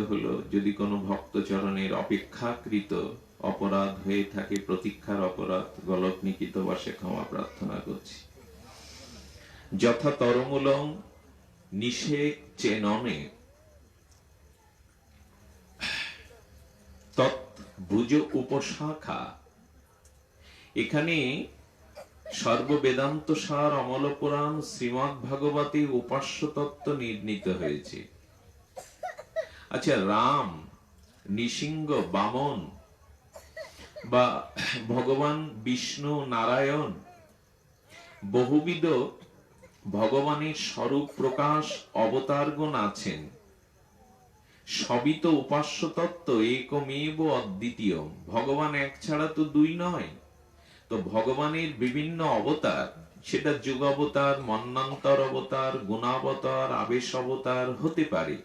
হলো, যদি কোনো ভক্তচরণের অপেক্ষাকৃত অপরাধ হয়ে থাকে, প্রতীক্ষার অপরাধ, গলত নিকিত বসে ক্ষমা প্রার্থনা করছি। যথা তরমূলং নিষে চেননে তৎ ভুজ উপশাখা। এখানে সর্ববেদান্ত সার, অমল পুরাণ, শ্রীমদ্ ভাগবতে উপাস্য তত্ত্ব নির্ণীত হয়েছে। আচ্ছা, রাম, নৃসিংহ, বামন বা ভগবান বিষ্ণু, নারায়ণ, বহুবিধ ভগবানের স্বরূপ প্রকাশ অবতারগণ আছেন। সবই তো উপাস্য তত্ত্ব, একমেব অদ্বিতীয়। ভগবান এক ছাড়া তো দুই নয়। তো ভগবানের বিভিন্ন অবতার, সেটা যুগ অবতার, মন্বন্তর অবতার, গুণাবতার, আবেশ অবতার হতে পারে,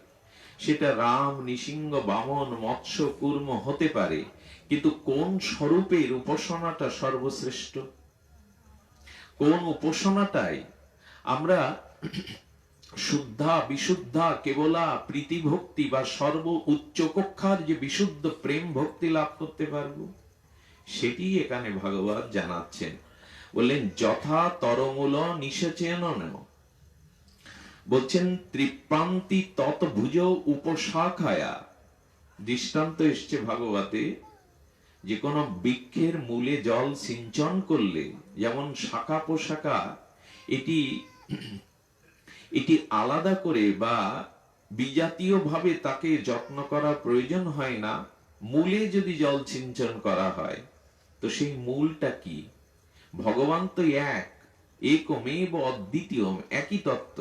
সেটা রাম, নৃসিংহ, বামন, মৎস্য, কূর্ম হতে পারে, কিন্তু কোন স্বরূপের উপাসনাটা সর্বশ্রেষ্ঠ, কোন উপাসনাটাই আমরা শুদ্ধা, বিশুদ্ধা, কেবলা প্রীতি ভক্তি বা সর্ব উচ্চ কক্ষার যে বিশুদ্ধ প্রেম ভক্তি লাভ করতে পারবো, সেটি এখানে ভাগবত জানাচ্ছেন। বললেন যথা তরমূল নিষেচেন, বলছেন ত্রিপ্রান্তি তত ভুজ উপশাখায়া। দৃষ্টান্ত এসছে ভাগবতে, যে কোন বৃক্ষের মূলে জল সিঞ্চন করলে যেমন শাখা পোশাখা এটি আলাদা করে বা বিজাতীয় ভাবে তাকে যত্ন করার প্রয়োজন হয় না। মূলে যদি জল সিঞ্চন করা হয়, তো সেই মূলটা কি? ভগবান তো এক, একমেব অদ্বিতীয়, একই তত্ত্ব।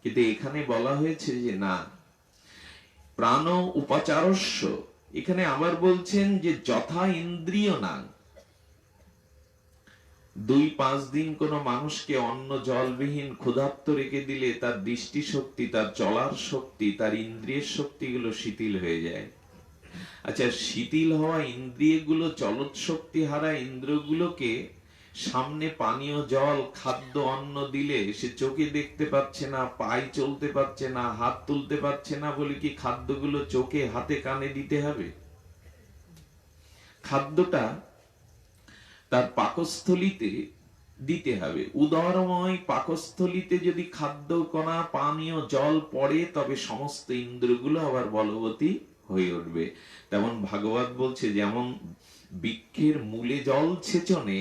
কিন্তু এখানে বলা হয়েছে যে না, প্রাণ উপাচারস্য। এখানে আবার বলছেন যে যথা ইন্দ্রিয় না। 2-5 দিন কোন মানুষকে অন্ন জলবিহীন ক্ষুধার্ত রেখে দিলে তার দৃষ্টি শক্তি, তার চলার শক্তি, তার ইন্দ্রিয়ের শক্তিগুলো শিথিল হয়ে যায়। আচ্ছা, শিথিল হওয়া ইন্দ্রিয়গুলো, চলৎ শক্তি হারা ইন্দ্রিয়গুলোকে সামনে পানীয় জল, খাদ্য, অন্ন দিলে সে চোখে দেখতে পাচ্ছে না, পায়ে চলতে পারছে না, হাত তুলতে পারছে না বলে কি খাদ্যগুলো চোখে, হাতে, কানে দিতে হবে? খাদ্যটা তার পাকস্থলিতে দিতে হবে। উদরময় পাকস্থলিতে যদি খাদ্য কণা, পানীয় জল পড়ে, তবে সমস্ত ইন্দ্রিয়গুলো আবার বলবতী হয়ে উঠবে। তেমন ভাগবত বলছে, যেমন বৃক্ষের মূলে জল ছেচনে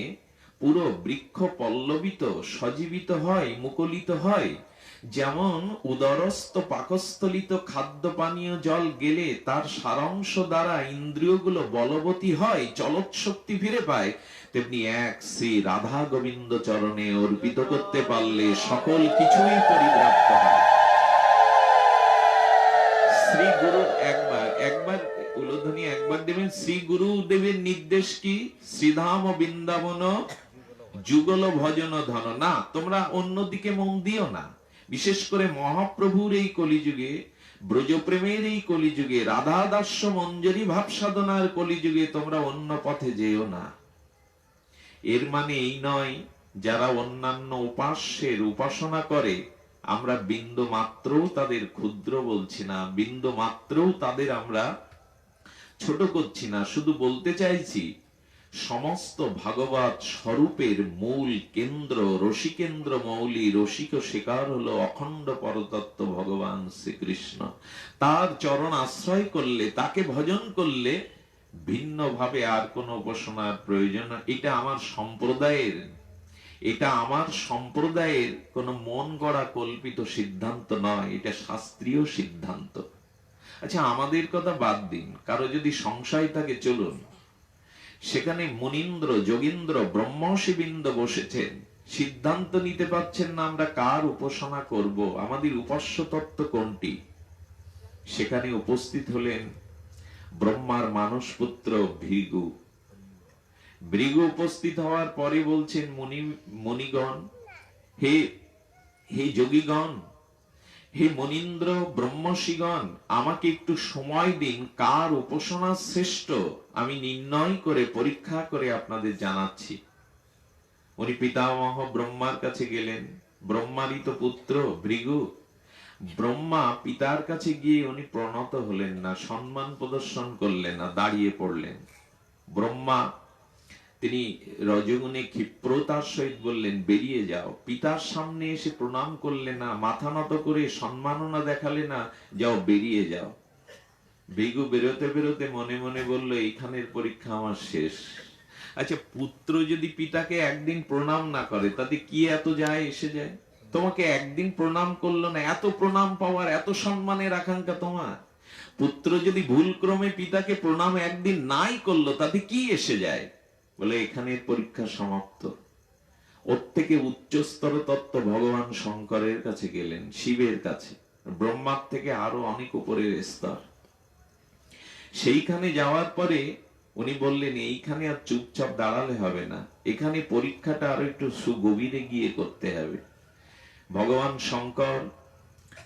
পুরো বৃক্ষ পল্লবিত, সজীবিত হয়, মুকলিত হয়, যেমন উদরস্থ পাকস্থলিত খাদ্য পানীয় জল গেলে তার সারাংশ দ্বারা ইন্দ্রিয়গুলো বলবতী হয়, চলৎ শক্তি ফিরে পায়, তেমনি এক শ্রী রাধা গোবিন্দ চরণে অর্পিত করতে পারলে সকল কিছুই পরিব্রাপ্ত হয়। শ্রী গুরু একবার উলোধ্বনি একবার দেবেন। শ্রী গুরুদেবের নির্দেশ কি? শ্রীধাম বৃন্দাবন যুগল ভজন ধন। না, তোমরা অন্যদিকে মন দিও না। বিশেষ করে মহাপ্রভুর এই কলিযুগে, ব্রজপ্রেমের এই কলিযুগে, রাধা দাস্য মঞ্জরি ভাব সাধনার কলিযুগে তোমরা অন্য পথে যেও না। এর মানে এই নয় যারা অন্যান্য উপাস্যের উপাসনা করে আমরা বিন্দু মাত্রও তাদের ক্ষুদ্র বলছি না, বিন্দু মাত্রও তাদের আমরা ছোট করছি না। শুধু বলতে চাইছি, সমস্ত ভাগবত স্বরূপের মূল কেন্দ্র, রসিকেন্দ্র মৌলি, রসিক শিকার হলো অখণ্ড পরতত্ত্ব ভগবান শ্রীকৃষ্ণ। তার চরণ আশ্রয় করলে, তাকে ভজন করলে ভিন্নভাবে আর কোন উপাসনার প্রয়োজন না। এটা আমার সম্প্রদায়ের কোন মন গড়া কল্পিত সিদ্ধান্ত নয়, এটা শাস্ত্রীয় সিদ্ধান্ত। আচ্ছা, আমাদের কথা বাদ দিন, কারো যদি সংশয় থাকে চলুন, সেখানে মুনীন্দ্র, যোগীন্দ্র, ব্রহ্মর্ষিবৃন্দ বসেছেন, সিদ্ধান্ত নিতে পারছেন না আমরা কার উপাসনা করব, আমাদের উপাস্য তত্ত্ব কোনটি। সেখানে উপস্থিত হলেন ব্রহ্মার মানস পুত্র ভৃগু। ভৃগু উপস্থিত হওয়ার পরে বলছেন, মুনিগণ, হে যোগীগণ, হে মুনীন্দ্র, ব্রহ্মর্ষিগণ, আমাকে একটু সময় দিন, কার উপাসনা শ্রেষ্ঠ আমি নির্ণয় করে, পরীক্ষা করে আপনাদের জানাচ্ছি। উনি পিতামহ ব্রহ্মার কাছে গেলেন, ব্রহ্মারই তো পুত্র ভৃগু। ব্রহ্মা পিতার কাছে গিয়ে উনি প্রণত হলেন না, সম্মান প্রদর্শন করলেন না, দাঁড়িয়ে পড়লেন। ব্রহ্মা তিনি রজগুণে ক্ষিপ্রতার সহিত বললেন, বেরিয়ে যাও। পিতার সামনে এসে প্রণাম করলে না, মাথা নত করে সম্মাননা দেখালে না, যাও বেরিয়ে যাও। ভৃগু বেরোতে বেরোতে মনে মনে বলল, এইখানের পরীক্ষা আমার শেষ। আচ্ছা, পুত্র যদি পিতাকে একদিন প্রণাম না করে তাতে কি এত যায় এসে যায়? তোমাকে একদিন প্রণাম করলো না, এত প্রণাম পাওয়ার, এত সম্মানের আকাঙ্ক্ষা তোমার? পুত্র যদি ভুল ক্রমে পিতাকে প্রণাম একদিন নাই করলো তাতে কি এসে যায়? বলে এখানের পরীক্ষা সমাপ্ত। ওর থেকে উচ্চস্তর তত্ত্ব ভগবান শঙ্করের কাছে গেলেন, শিবের কাছে। ব্রহ্মার থেকে আরো অনেক উপরের স্তর। সেইখানে যাওয়ার পরে উনি বললেন, এইখানে আর চুপচাপ দাঁড়ালে হবে না, এখানে পরীক্ষাটা আরো একটু সুগভীরে গিয়ে করতে হবে। ভগবান শঙ্কর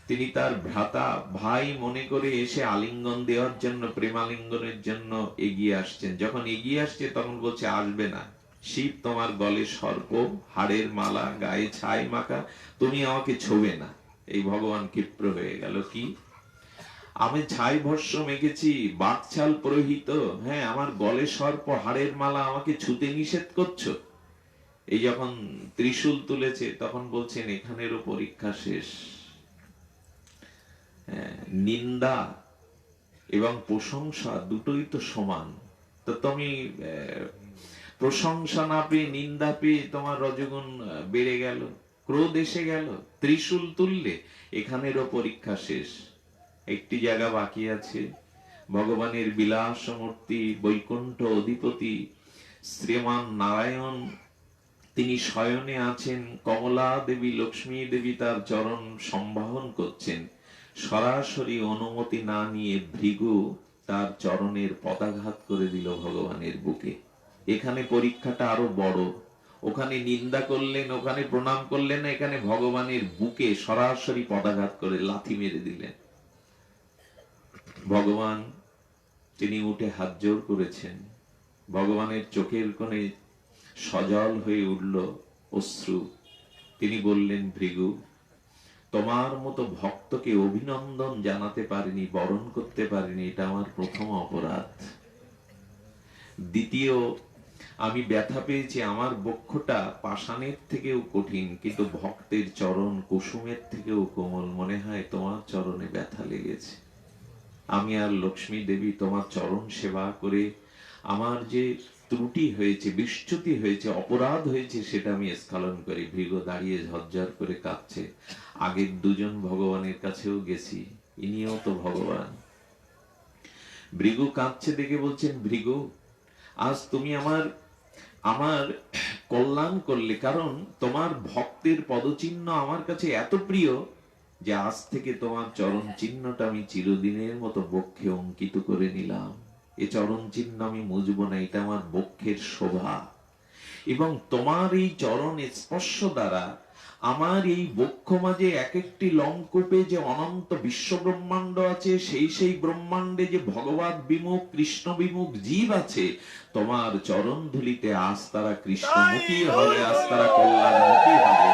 তিনি তার ভ্রাতা ভাই মনে করে এসে আলিঙ্গন দেওয়ার জন্য, প্রেমালিঙ্গনের জন্য এগিয়ে আসছেন। যখন এগিয়ে আসছে তখন বলছে, আসবে না। শিব, তোমার গলে সর্প, হাড়ের মালা, গায়ে ছাই মাখা, তুমি আমাকে ছোবে না। এই ভগবান ক্ষিপ্র হয়ে গেল। কি, আমি ছাই ভস্য মেখেছি, বাকছাল প্রহিত, হ্যাঁ, আমার গলে সর্প, হাড়ের মালা, আমাকে ছুতে নিষেধ করছো? এই যখন ত্রিশূল তুলেছে তখন বলছেন, এখানেরও পরীক্ষা শেষ। নিন্দা এবং প্রশংসা দুটোই তো সমান। তো তুমি প্রশংসা না পেয়ে নিন্দা পেয়ে তোমার রজগুণ বেড়ে গেল, ক্রোধ এসে গেল, ত্রিশূল তুললে, এখানেরও পরীক্ষা শেষ। একটি জায়গা বাকি আছে। ভগবানের বিলাস মূর্তি, বৈকুণ্ঠ অধিপতি শ্রীমান নারায়ণ তিনি শয়নে আছেন। কমলা দেবী, লক্ষ্মী দেবী তার চরণ সম্বাহন করছেন। সরাসরি অনুমতি না নিয়ে ভৃগু তার চরণের পদাঘাত করে দিল ভগবানের বুকে। এখানে পরীক্ষাটা আরো বড়। ওখানে নিন্দা করলেন, ওখানে প্রণাম করলেন না, এখানে ভগবানের বুকে সরাসরি পদাঘাত করে লাথি মেরে দিলেন। ভগবান তিনি উঠে হাত জোড় করেছেন। ভগবানের চোখের কোণে সজল হয়ে উঠল অশ্রু। তিনি বললেন, ভৃগু, তোমার মতো ভক্তকে অভিনন্দন জানাতে পারিনি, বরণ করতে পারিনি, এটা আমার প্রথম অপরাধ। দ্বিতীয়, আমি ব্যথা পেয়েছি, আমার বক্ষটা পাষাণের থেকেও কঠিন, কিন্তু ভক্তের চরণ কুসুমের থেকেও কোমল। মনে হয় তোমার চরণে ব্যথা লেগেছে। আমি আর লক্ষ্মী দেবী তোমার চরণ সেবা করে আমার যে ত্রুটি হয়েছে, বিচ্যুতি হয়েছে, অপরাধ হয়েছে, সেটা আমি স্খলন করি। ভৃগু দাঁড়িয়ে ঝরঝর করে কাঁদছে। আগের দুজন ভগবানের কাছেও গেছি, ইনিও তো ভগবান। ভৃগু কাঁদছে দেখে বলছেন, ভৃগু, আজ তুমি আমার কল্যাণ করলে, কারণ তোমার ভক্তের পদচিহ্ন আমার কাছে এত প্রিয় যে আজ থেকে তোমার চরণ চিহ্নটা আমি চিরদিনের মতো বক্ষে অঙ্কিত করে নিলাম। এই চরণ চিহ্ন আমি মুছবো না, এটা আমার বক্ষের শোভা। এবং তোমার এই চরণ স্পর্শ দ্বারা আমার এই বক্ষ মাঝে এক একটি লঙ্কূপে যে অনন্ত বিশ্ব ব্রহ্মাণ্ড আছে, সেই ব্রহ্মাণ্ডে যে ভগবত বিমুখ, কৃষ্ণ বিমুখ জীব আছে, তোমার চরণ ধুলিতে আজ তারা কৃষ্ণমুখী হবে, আজ তারা কল্যাণমুখী হবে।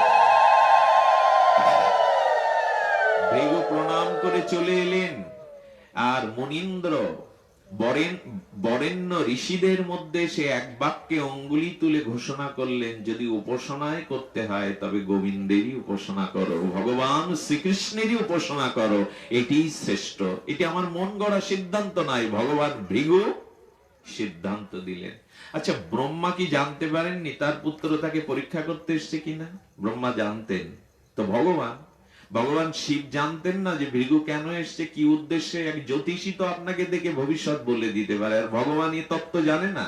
ভৃগু প্রণাম করে চলে এলেন। আর মুনীন্দ্র বরেণ্য ঋষিদের মধ্যে সে এক বাক্যে অঙ্গুলি তুলে ঘোষণা করলেন, যদি উপাসনায় করতে হয় তবে গোবিন্দেরই উপাসনা করো, ভগবান শ্রীকৃষ্ণেরই উপাসনা করো, এটি শ্রেষ্ঠ। এটি আমার মন গড়া সিদ্ধান্ত নাই, ভগবান ভৃগু সিদ্ধান্ত দিলেন। আচ্ছা, ব্রহ্মা কি জানতে পারেননি তার পুত্র তাকে পরীক্ষা করতে এসছে কিনা? ব্রহ্মা জানতেন। তো ভগবান শিব জানতেন না যে ভৃগু কেন এসছে, কি উদ্দেশ্যে? এক জ্যোতিষী তো আপনাকে দেখে ভবিষ্যৎ বলে দিতে পারে, আর ভগবান এই তত্ত্ব জানে না।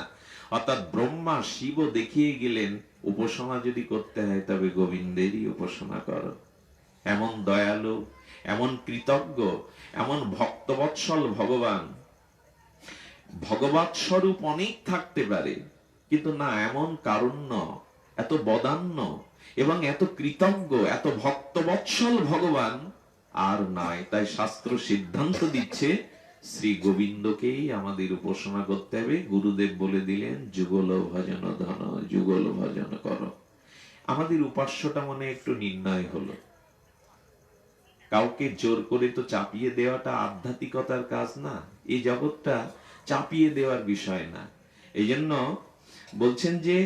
অর্থাৎ ব্রহ্মা শিবও দেখিয়ে গেলেন, উপাসনা যদি করতে হয় তবে গোবিন্দেরই উপাসনা করো। এমন দয়ালু, এমন কৃতজ্ঞ, এমন ভক্তবৎসল ভগবান। ভগবৎ স্বরূপ অনেক থাকতে পারে, কিন্তু না, এমন কারুণ্য, এত বদান্য এবং এত কৃতজ্ঞ, এত ভক্তবৎসল ভগবান আর নাই। তাই শাস্ত্র সিদ্ধান্ত দিচ্ছে শ্রী গোবিন্দকেই আমাদের উপাসনা করতে হবে। গুরুদেব বলে দিলেন, যুগল ভজন ধন, যুগল ভজন করো। আমাদের উপাস্যটা মনে একটু নির্ণয় হলো। কাউকে জোর করে তো চাপিয়ে দেওয়াটা আধ্যাত্মিকতার কাজ না, এই জগৎটা চাপিয়ে দেওয়ার বিষয় না। এই জন্য বলছেন যে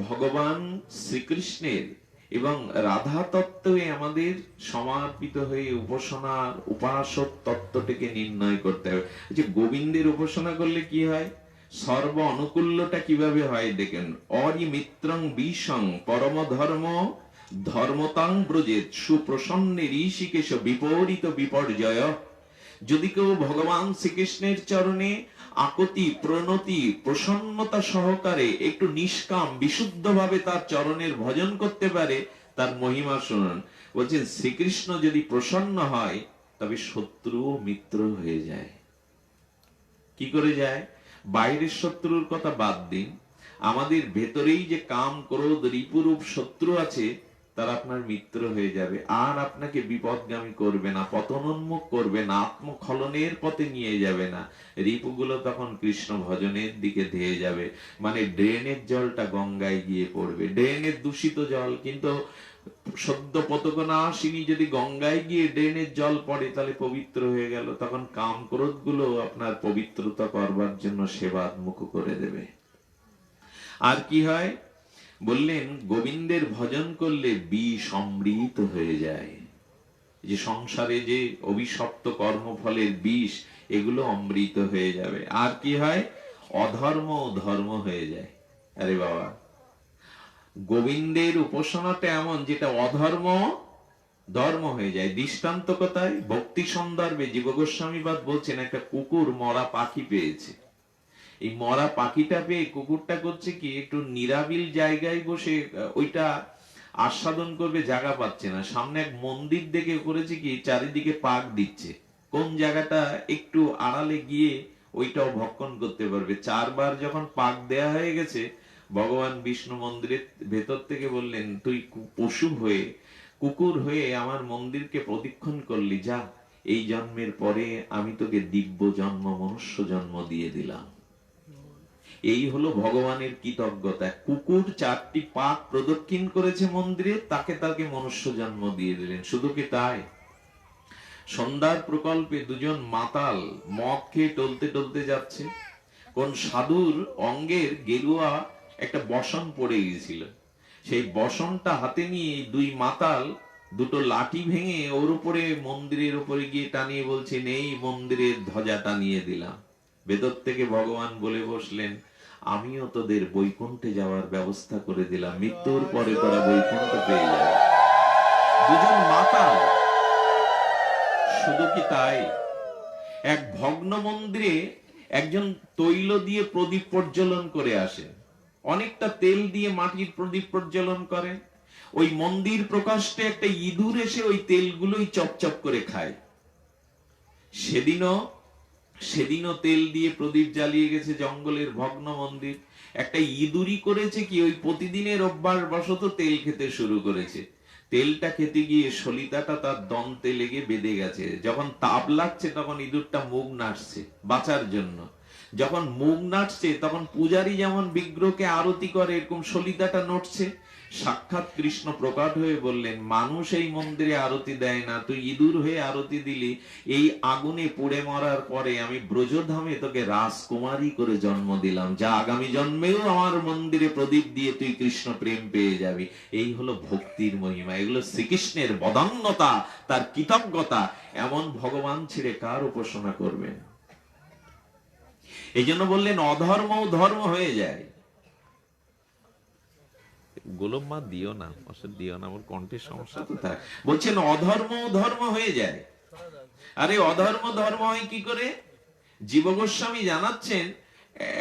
ভগবান শ্রীকৃষ্ণের এবং রাধা তত্ত্বে আমাদের সমর্পিত হয়ে উপাসনার উপাসক তত্ত্বটিকে নির্ণয় করতে হবে। যে গোবিন্দের উপাসনা করলে কি হয়, সর্ব অনুকূল্যটা কিভাবে হয় দেখেন। অরিমিত্রং বিষং পরম ধর্ম ধর্মতাং ব্রজেত সুপ্রসন্নে ঋষিকেশ বিপরীত বিপর্যয়। যদি কেউ ভগবান শ্রীকৃষ্ণের চরণে আকতি প্রণতি প্রসন্নতা সহকারে একটু নিষ্কাম বিশুদ্ধ ভাবে তার চরণের ভজন করতে পারে, তার মহিমা শুনুন। বলছেন শ্রীকৃষ্ণ যদি প্রসন্ন হয় তবে শত্রু ও মিত্র হয়ে যায়। কি করে যায়? বাইরের শত্রুর কথা বাদ দিন, আমাদের ভেতরেই যে কাম ক্রোধ রিপুরূপ শত্রু আছে, তারা আপনার মিত্র হয়ে যাবে, আর আপনাকে বিপদগামী করবে না, পতনোন্মুখ করবে না, আত্মখলনের পথে নিয়ে যাবে না। রিপুগুলো তখন কৃষ্ণ ভজনের দিকে ধেয়ে যাবে। মানে ড্রেনের জলটা গঙ্গায় গিয়ে পড়বে, ড্রেনের দূষিত জল, কিন্তু সদ্য পতকনাশিনী যদি গঙ্গায় গিয়ে ড্রেনের জল পড়ে তাহলে পবিত্র হয়ে গেল। তখন কাম ক্রোধ গুলো আপনার পবিত্রতা করবার জন্য সেবাদমুখ করে দেবে। আর কি হয় বললেন, গোবিন্দের ভজন করলে বিষ অমৃত হয়ে যায়। যে সংসারে যে অভিশপ্ত কর্মফলের বিষ, এগুলো অমৃত হয়ে যাবে। আর কি হয়, অধর্ম ধর্ম হয়ে যায়। আরে বাবা, গোবিন্দের উপাসনাটা এমন যেটা অধর্ম ধর্ম হয়ে যায়। দৃষ্টান্ত কোথায়? ভক্তি সন্দর্ভে জীব গোস্বামীপাদ বলছেন, একটা কুকুর মরা পাখি পেয়েছে। এই মরা পাখিটা পেয়ে কুকুরটা করছে কি, একটু নিরাবিল জায়গায় বসে ওইটা আস্বাদন করবে, জায়গা পাচ্ছে না। সামনে এক মন্দির দেখে করেছে কি, চারিদিকে পাক দিচ্ছে, কোন জায়গাটা একটু আড়ালে গিয়ে ওইটাও ভক্ষণ করতে পারবে। 4 বার যখন পাক দেয়া হয়ে গেছে, ভগবান বিষ্ণু মন্দিরের ভেতর থেকে বললেন, তুই পশু হয়ে কুকুর হয়ে আমার মন্দিরকে প্রদক্ষিণ করলি, যা, এই জন্মের পরে আমি তোকে দিব্য জন্ম মনুষ্য জন্ম দিয়ে দিলাম। এই হলো ভগবানের কৃতজ্ঞতা। কুকুর 4টি পাক প্রদক্ষিণ করেছে মন্দিরে, তাকে তাকে মনুষ্য জন্ম দিয়ে দিলেন। শুধু কি তাই, সন্ধ্যার প্রকল্পে 2জন মাতাল মদ খেয়ে টলতে টলতে যাচ্ছে। কোন সাধুর অঙ্গের গেরুয়া একটা বসন পড়ে গিয়েছিল, সেই বসনটা হাতে নিয়ে 2 মাতাল 2টো লাঠি ভেঙে ওর উপরে, মন্দিরের উপরে গিয়ে টানিয়ে বলছেন, এই মন্দিরের ধ্বজা টানিয়ে দিলাম। ভেতর থেকে ভগবান বলে বসলেন, আমিও তোদের বৈকুণ্ঠে যাওয়ার ব্যবস্থা করে দিলাম, মৃত্যুর পরে তোরা বৈকুণ্ঠ পেয়ে যাবে। 2জন মাতাল। শুধু কি তাই, এক ভগ্ন মন্দিরে একজন তৈল দিয়ে প্রদীপ প্রজ্বলন করে আসেন, অনেকটা তেল দিয়ে মাটির প্রদীপ প্রজ্বলন করেন। ওই মন্দির প্রকাশ্যে একটা ইঁদুর এসে ওই তেলগুলোই চপচপ করে খায়। সেদিনও তেল দিয়ে প্রদীপ জ্বালিয়ে গেছে জঙ্গলের ভগ্ন মন্দির। একটা ইঁদুরি করেছে কি, ওই প্রতিদিনের অভ্যাস বশত তেল খেতে শুরু করেছে। তেলটা খেতে গিয়ে সলিতাটা তার দন্তে লেগে বেঁধে গেছে। যখন তাপ লাগছে তখন ইঁদুরটা মুখ নাড়ছে বাঁচার জন্য। যখন মুখ নাড়ছে তখন পূজারী যেমন বিগ্রহকে আরতি করে, এরকম সলিতাটা নড়ছে। সাক্ষাৎ কৃষ্ণ প্রকট হয়ে বললেন, মানুষ এই মন্দিরে আরতি দেয় না, তুই ইঁদুর হয়ে আরতি দিলি। এই আগুনে পুড়ে মরার পরে আমি ব্রজধামে তোকে রাজকুমারী করে জন্ম দিলাম, যা আগামী জন্মেও আমার মন্দিরে প্রদীপ দিয়ে তুই কৃষ্ণ প্রেম পেয়ে যাবি। এই হলো ভক্তির মহিমা, এগুলো শ্রীকৃষ্ণের বদান্যতা, তার কৃতজ্ঞতা। এমন ভগবান ছেড়ে কার উপাসনা করবেন? এই জন্য বললেন অধর্ম ধর্ম হয়ে যায়। গোলম মা দিও না, দিও না, আমার কণ্ঠের সমস্যা তো তাই। বলছেন অধর্ম ধর্ম হয়ে যায়। আরে অধর্ম ধর্ম হয় কি করে? জীব গোস্বামী জানাচ্ছেন,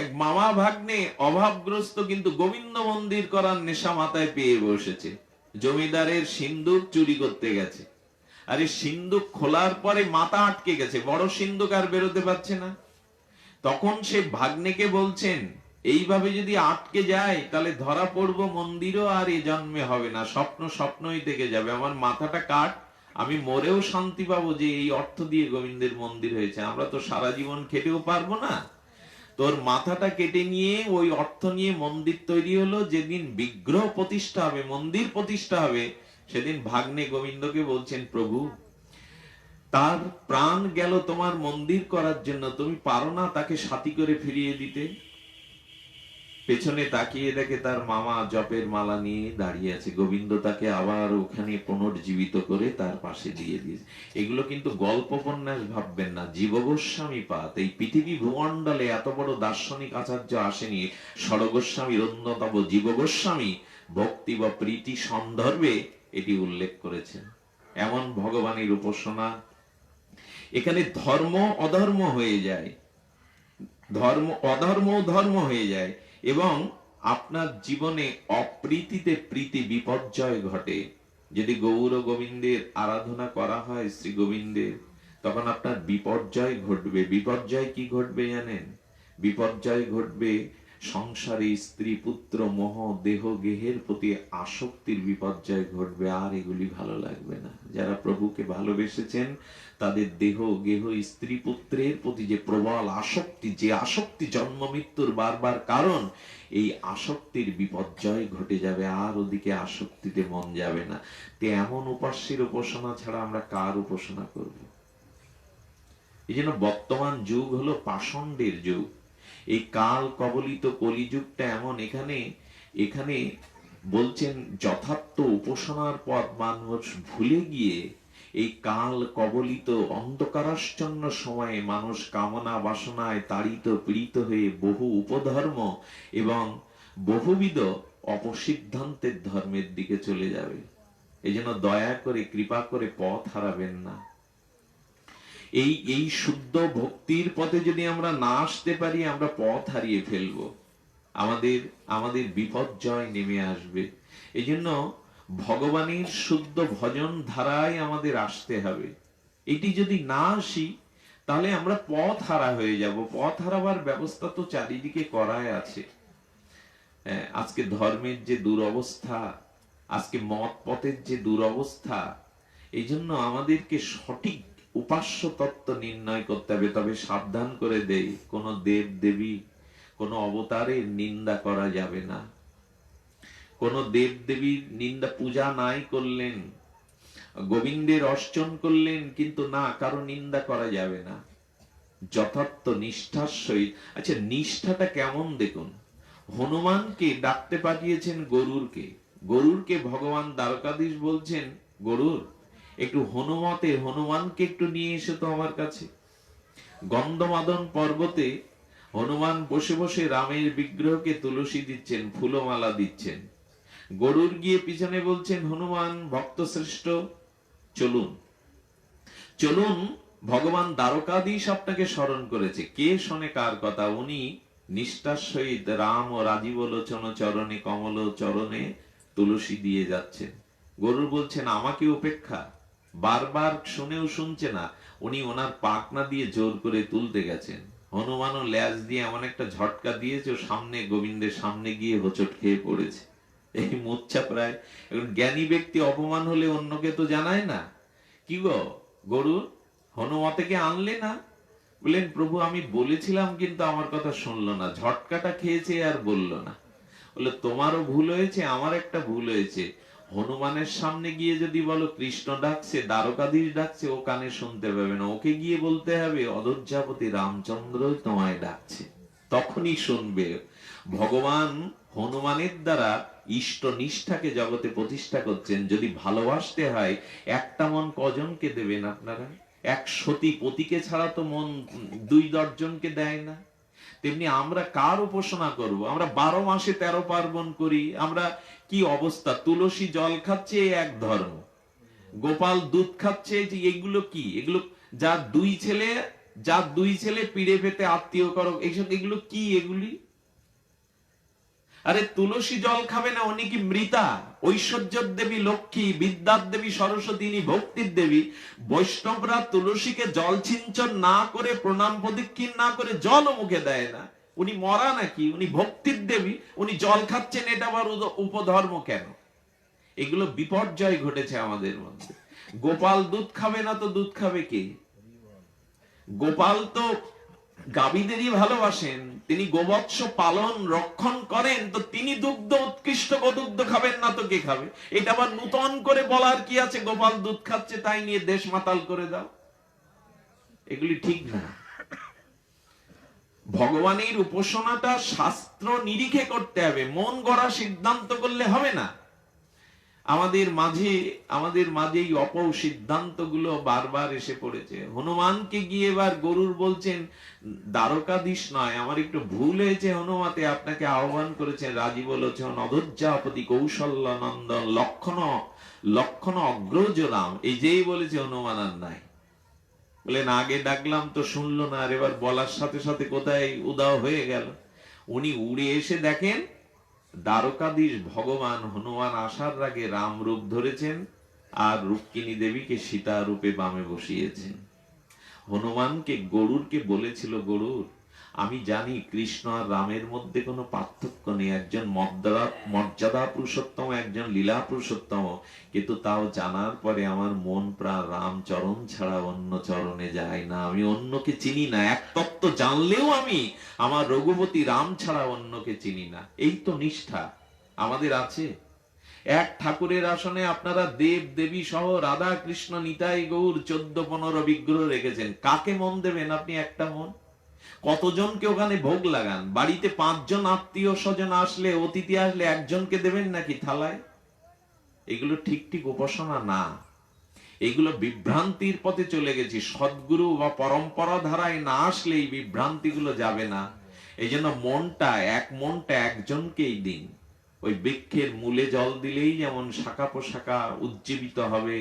এক মামা ভাগ্নে অভাবগ্রস্ত, কিন্তু গোবিন্দ মন্দির করার নেশা মাথায় পেয়ে বসেছে। জমিদারের সিন্দুক চুরি করতে গেছে। আরে সিন্দুক খোলার পরে মাথা আটকে গেছে, বড় সিন্দুক আর বেরোতে পারছে না। তখন সে ভাগ্নেকে বলছেন, এইভাবে যদি আটকে যায় তাহলে ধরা পড়বো, মন্দিরও আর এ জন্মে হবে না, স্বপ্ন স্বপ্নই থেকে যাবে। আমার মাথাটা কাট, আমি মরেও শান্তি পাবো যে এই অর্থ দিয়ে গোবিন্দের মন্দির হয়েছে। আমরা তো সারা জীবন খেটেও পারবো না। তোর মাথাটা কেটে নিয়ে ওই অর্থ নিয়ে মন্দির তৈরি হলো। যেদিন বিগ্রহ প্রতিষ্ঠা হবে, মন্দির প্রতিষ্ঠা হবে, সেদিন ভাগ্নে গোবিন্দকে বলছেন, প্রভু তার প্রাণ গেল তোমার মন্দির করার জন্য, তুমি পারো না তাকে সাথী করে ফিরিয়ে দিতে? পেছনে তাকিয়ে দেখে তার মামা জপের মালা নিয়ে দাঁড়িয়ে আছে, গোবিন্দ তাকে আবার ওখানে পুনর্জীবিত করে তার পাশে দিয়ে দিয়েছে। এগুলো কিন্তু গল্প উপন্যাস ভাববেন না, জীব গোস্বামী পাত। এই পৃথিবী ভূমণ্ডলে এত বড় দার্শনিক আচার্য আসেনি। ষড়গোস্বামীর অন্যতম জীব গোস্বামী ভক্তি বা প্রীতি সন্দর্ভে এটি উল্লেখ করেছেন। এমন ভগবানের উপাসনা, এখানে ধর্ম অধর্ম হয়ে যায়, ধর্ম অধর্ম ধর্ম হয়ে যায়, এবং আপনার জীবনে অপ্রীতিতে প্রীতি বিপর্যয় ঘটে। যদি গৌর গোবিন্দের আরাধনা করা হয়, শ্রী গোবিন্দের, তখন আপনার বিপর্যয় ঘটবে। বিপর্যয় কি ঘটবে জানেন? বিপর্যয় ঘটবে সংসারে স্ত্রী পুত্র মোহ দেহ গেহের প্রতি আসক্তির বিপর্যয় ঘটবে, আর এগুলি ভালো লাগবে না। যারা প্রভুকে ভালোবেসেছেন তাদের দেহ গেহ স্ত্রী পুত্রের প্রতি যে প্রবল আসক্তি, যে আসক্তি জন্ম মৃত্যুর বারবার কারণ, এই আসক্তির বিপর্যয় ঘটে যাবে, আর ওদিকে আসক্তিতে মন যাবে না। তে এমন উপাস্যের উপাসনা ছাড়া আমরা কার উপাসনা করব? এই জন্য বর্তমান যুগ হলো পাষণ্ডের যুগ। এই কাল কবলিত কলিযুগটা এমন, এখানে বলছেন যথার্থ উপাসনার পথ মানুষ ভুলে গিয়ে এই কাল কবলিত অন্ধকারাচ্ছন্ন সময়ে মানুষ কামনা বাসনায় তাড়িত পীড়িত হয়ে বহু উপধর্ম এবং বহুবিধ অপসিদ্ধান্তের ধর্মের দিকে চলে যাবে। এই জন্য দয়া করে কৃপা করে পথ হারাবেন না। এই শুদ্ধ ভক্তির পথে যদি আমরা না আসতে পারি, আমরা পথ হারিয়ে ফেলবো, আমাদের বিপর্যয় নেমে আসবে। এই জন্য ভগবানের শুদ্ধ ভজন ধারায় আমাদের আসতে হবে। এটি যদি না আসি, তাহলে আমরা পথ হারা হয়ে যাব। পথ হারাবার ব্যবস্থা তো চারিদিকে করাই আছে। আজকে ধর্মের যে দুরবস্থা, আজকে মত পথের যে দুরবস্থা, এই জন্য আমাদেরকে সঠিক উপাস্য তত্ত্ব নির্ণয় করতে হবে। তবে সাবধান করে দেই, কোন দেব দেবী, কোন অবতারের নিন্দা করা যাবে না। কোন দেব দেবীর নিন্দা, পূজা নাই করলেন, গোবিন্দের অর্চন করলেন, কিন্তু না, কারো নিন্দা করা যাবে না, যথার্থ নিষ্ঠার সহিত। আচ্ছা, নিষ্ঠাটা কেমন দেখুন। হনুমানকে ডাকতে পাঠিয়েছেন গরুরকে ভগবান দ্বারকাধীশ বলছেন, গরুর একটু হনুমানকে একটু নিয়ে এসো তো আমার কাছে। গন্ধমাদন পর্বতে হনুমান বসে বসে রামের বিগ্রহকে তুলসী দিচ্ছেন, ফুলমালা দিচ্ছেন। গরুর গিয়ে পিছনে বলছেন, হনুমান ভক্ত শ্রেষ্ঠ, চলুন চলুন, ভগবান দ্বারকাধীশ আপনাকে স্মরণ করেছে। কে শোনে কার কথা? উনি নিষ্ঠার সহিত রাম ও রাজীব লোচন চরণে কমল চরণে তুলসী দিয়ে যাচ্ছেন। গরুর বলছেন, আমাকে উপেক্ষা। বারবার শুনেও শুনছে না, উনি ওনার পাখনা দিয়ে জোর করে তুলতে গেছেন। হনুমানও ল্যাজ দিয়ে এমন একটা ঝটকা দিয়েছে, সামনে গোবিন্দের সামনে গিয়ে হোঁচট খেয়ে পড়েছে। এই মূর্ছা প্রায়। জ্ঞানী ব্যক্তি অপমান হলে অন্যকে তো জানায় না। কি গো গরু, হনুমতেকে আনলে না? বললেন, প্রভু আমি বলেছিলাম কিন্তু আমার কথা শুনলো না, ঝটকাটা খেয়েছে আর বলল না। বলে, তোমারও ভুল হয়েছে, আমার একটা ভুল হয়েছে। হনুমানের সামনে গিয়ে যদি বলো কৃষ্ণ ডাকছে, দ্বারকাধীশ ডাকছে, ও কানে শুনতে পাবে না। ওকে গিয়ে বলতে হবে অযোধ্যাপতি রামচন্দ্র তোমায় ডাকছে, তখনই শুনবে। ভগবান হনুমানের দ্বারা ইষ্ট নিষ্ঠাকে জগতে প্রতিষ্ঠা করছেন। যদি ভালোবাসতে হয়, একটা মন কজনকে দেবেন আপনারা? এক সতী পতিকে ছাড়া তো মন 2 দর্জনকে দেয় না। তেমনি আমরা কার উপাসনা করব? আমরা 12 মাসে 13 পার্বণ করি। আমরা কি অবস্থা? তুলসী জল খাচ্ছে এক ধর্ম, গোপাল দুধ খাচ্ছে, যে এগুলো কি? এগুলো যার দুই ছেলে পিড়ে পেতে আত্মীয় করো, এগুলো কি? এগুলি আরে তুলসী জল খাবে না, উনি কি মৃতা? ঐশ্বর্যের দেবী লক্ষ্মী, বিদ্যার দেবী সরস্বতী, ইনি ভক্তির দেবী। বৈষ্ণবরা তুলসীকে জল ছিঞ্চন না করে, প্রণাম প্রদক্ষিণ না করে জলও মুখে দেয় না। উনি মরা নাকি? উনি ভক্তির দেবী, উনি জল খাচ্ছেন, এটা আবার উপধর্ম কেন? এগুলো বিপর্যয় ঘটেছে আমাদের মধ্যে। গোপাল দুধ খাবে না তো দুধ খাবে কে? গোপাল তো গাভীদেরই ভালোবাসেন, তিনি গোবৎস পালন রক্ষণ করেন, তো তিনি দুগ্ধ উৎকৃষ্ট গোদুগ্ধ খাবেন না তো কে খাবে? এটা আবার নূতন করে বলার কি আছে? গোপাল দুধ খাচ্ছে তাই নিয়ে দেশ মাতাল করে দাও। এগুলি ঠিক না। ভগবানের উপাসনাটা শাস্ত্র নিরিখে করতে হবে, মন গড়া সিদ্ধান্ত করলে হবে না। আমাদের মাঝে এই অপসিদ্ধান্ত গুলো বারবার এসে পড়েছে। হনুমানকে গিয়ে এবার গরুর বলছেন দ্বারকাধীশ নয়, আমার একটু ভুল হয়েছে হনুমাতে, আপনাকে আহ্বান করেছেন রাজীব লোচন অধৈর্যাপতি কৌশল্য নন্দন লক্ষণ অগ্রজ রাম, এই যেই বলেছে হনুমান আর নাই। বলেন আগে ডাকলাম তো শুনলো না, আর এবার বলার সাথে সাথে কোথায় উদাও হয়ে গেল। উনি উড়ে এসে দেখেন দ্বারকাধীশ ভগবান হনুমান আসার আগে রাম রূপ ধরেছেন, আর রুক্মিণী দেবীকে সীতা রূপে বামে বসিয়েছেন। হনুমানকে গরুরকে বলেছিল, গরুর আমি জানি কৃষ্ণ আর রামের মধ্যে কোনো পার্থক্য নেই, একজন মর্যাদা পুরুষোত্তম, একজন লীলা পুরুষোত্তম, কিন্তু তাও জানার পরে আমার মন প্রাণ রাম চরণ ছাড়া অন্য চরণে যায় না, আমি অন্যকে চিনি না। এক তত্ত্ব জানলেও আমি আমার রঘুপতি রাম ছাড়া অন্যকে চিনি না। এই তো নিষ্ঠা আমাদের আছে। এক ঠাকুরের আসনে আপনারা দেব দেবী সহ রাধা কৃষ্ণ নিতাই গৌর 14-15 বিগ্রহ রেখেছেন, কাকে মন দেবেন আপনি? একটা মন। কতজনকে ওখানে ভোগ লাগান? বাড়িতে 5 জন আত্মীয় স্বজন আসলে, অতিথি আসলে একজনকে দেবেন নাকি থালায়? এগুলো ঠিক ঠিক উপাসনা না, এগুলো বিভ্রান্তির পথে চলে গেছি। সদ্গুরু বা পরম্পরা ধারায় না আসলে এই বিভ্রান্তি গুলো যাবে না। এই জন্য মনটা একজনকেই দিন। ওই বৃক্ষের মূলে জল দিলেই যেমন শাখা পোশাখা উজ্জীবিত হবে,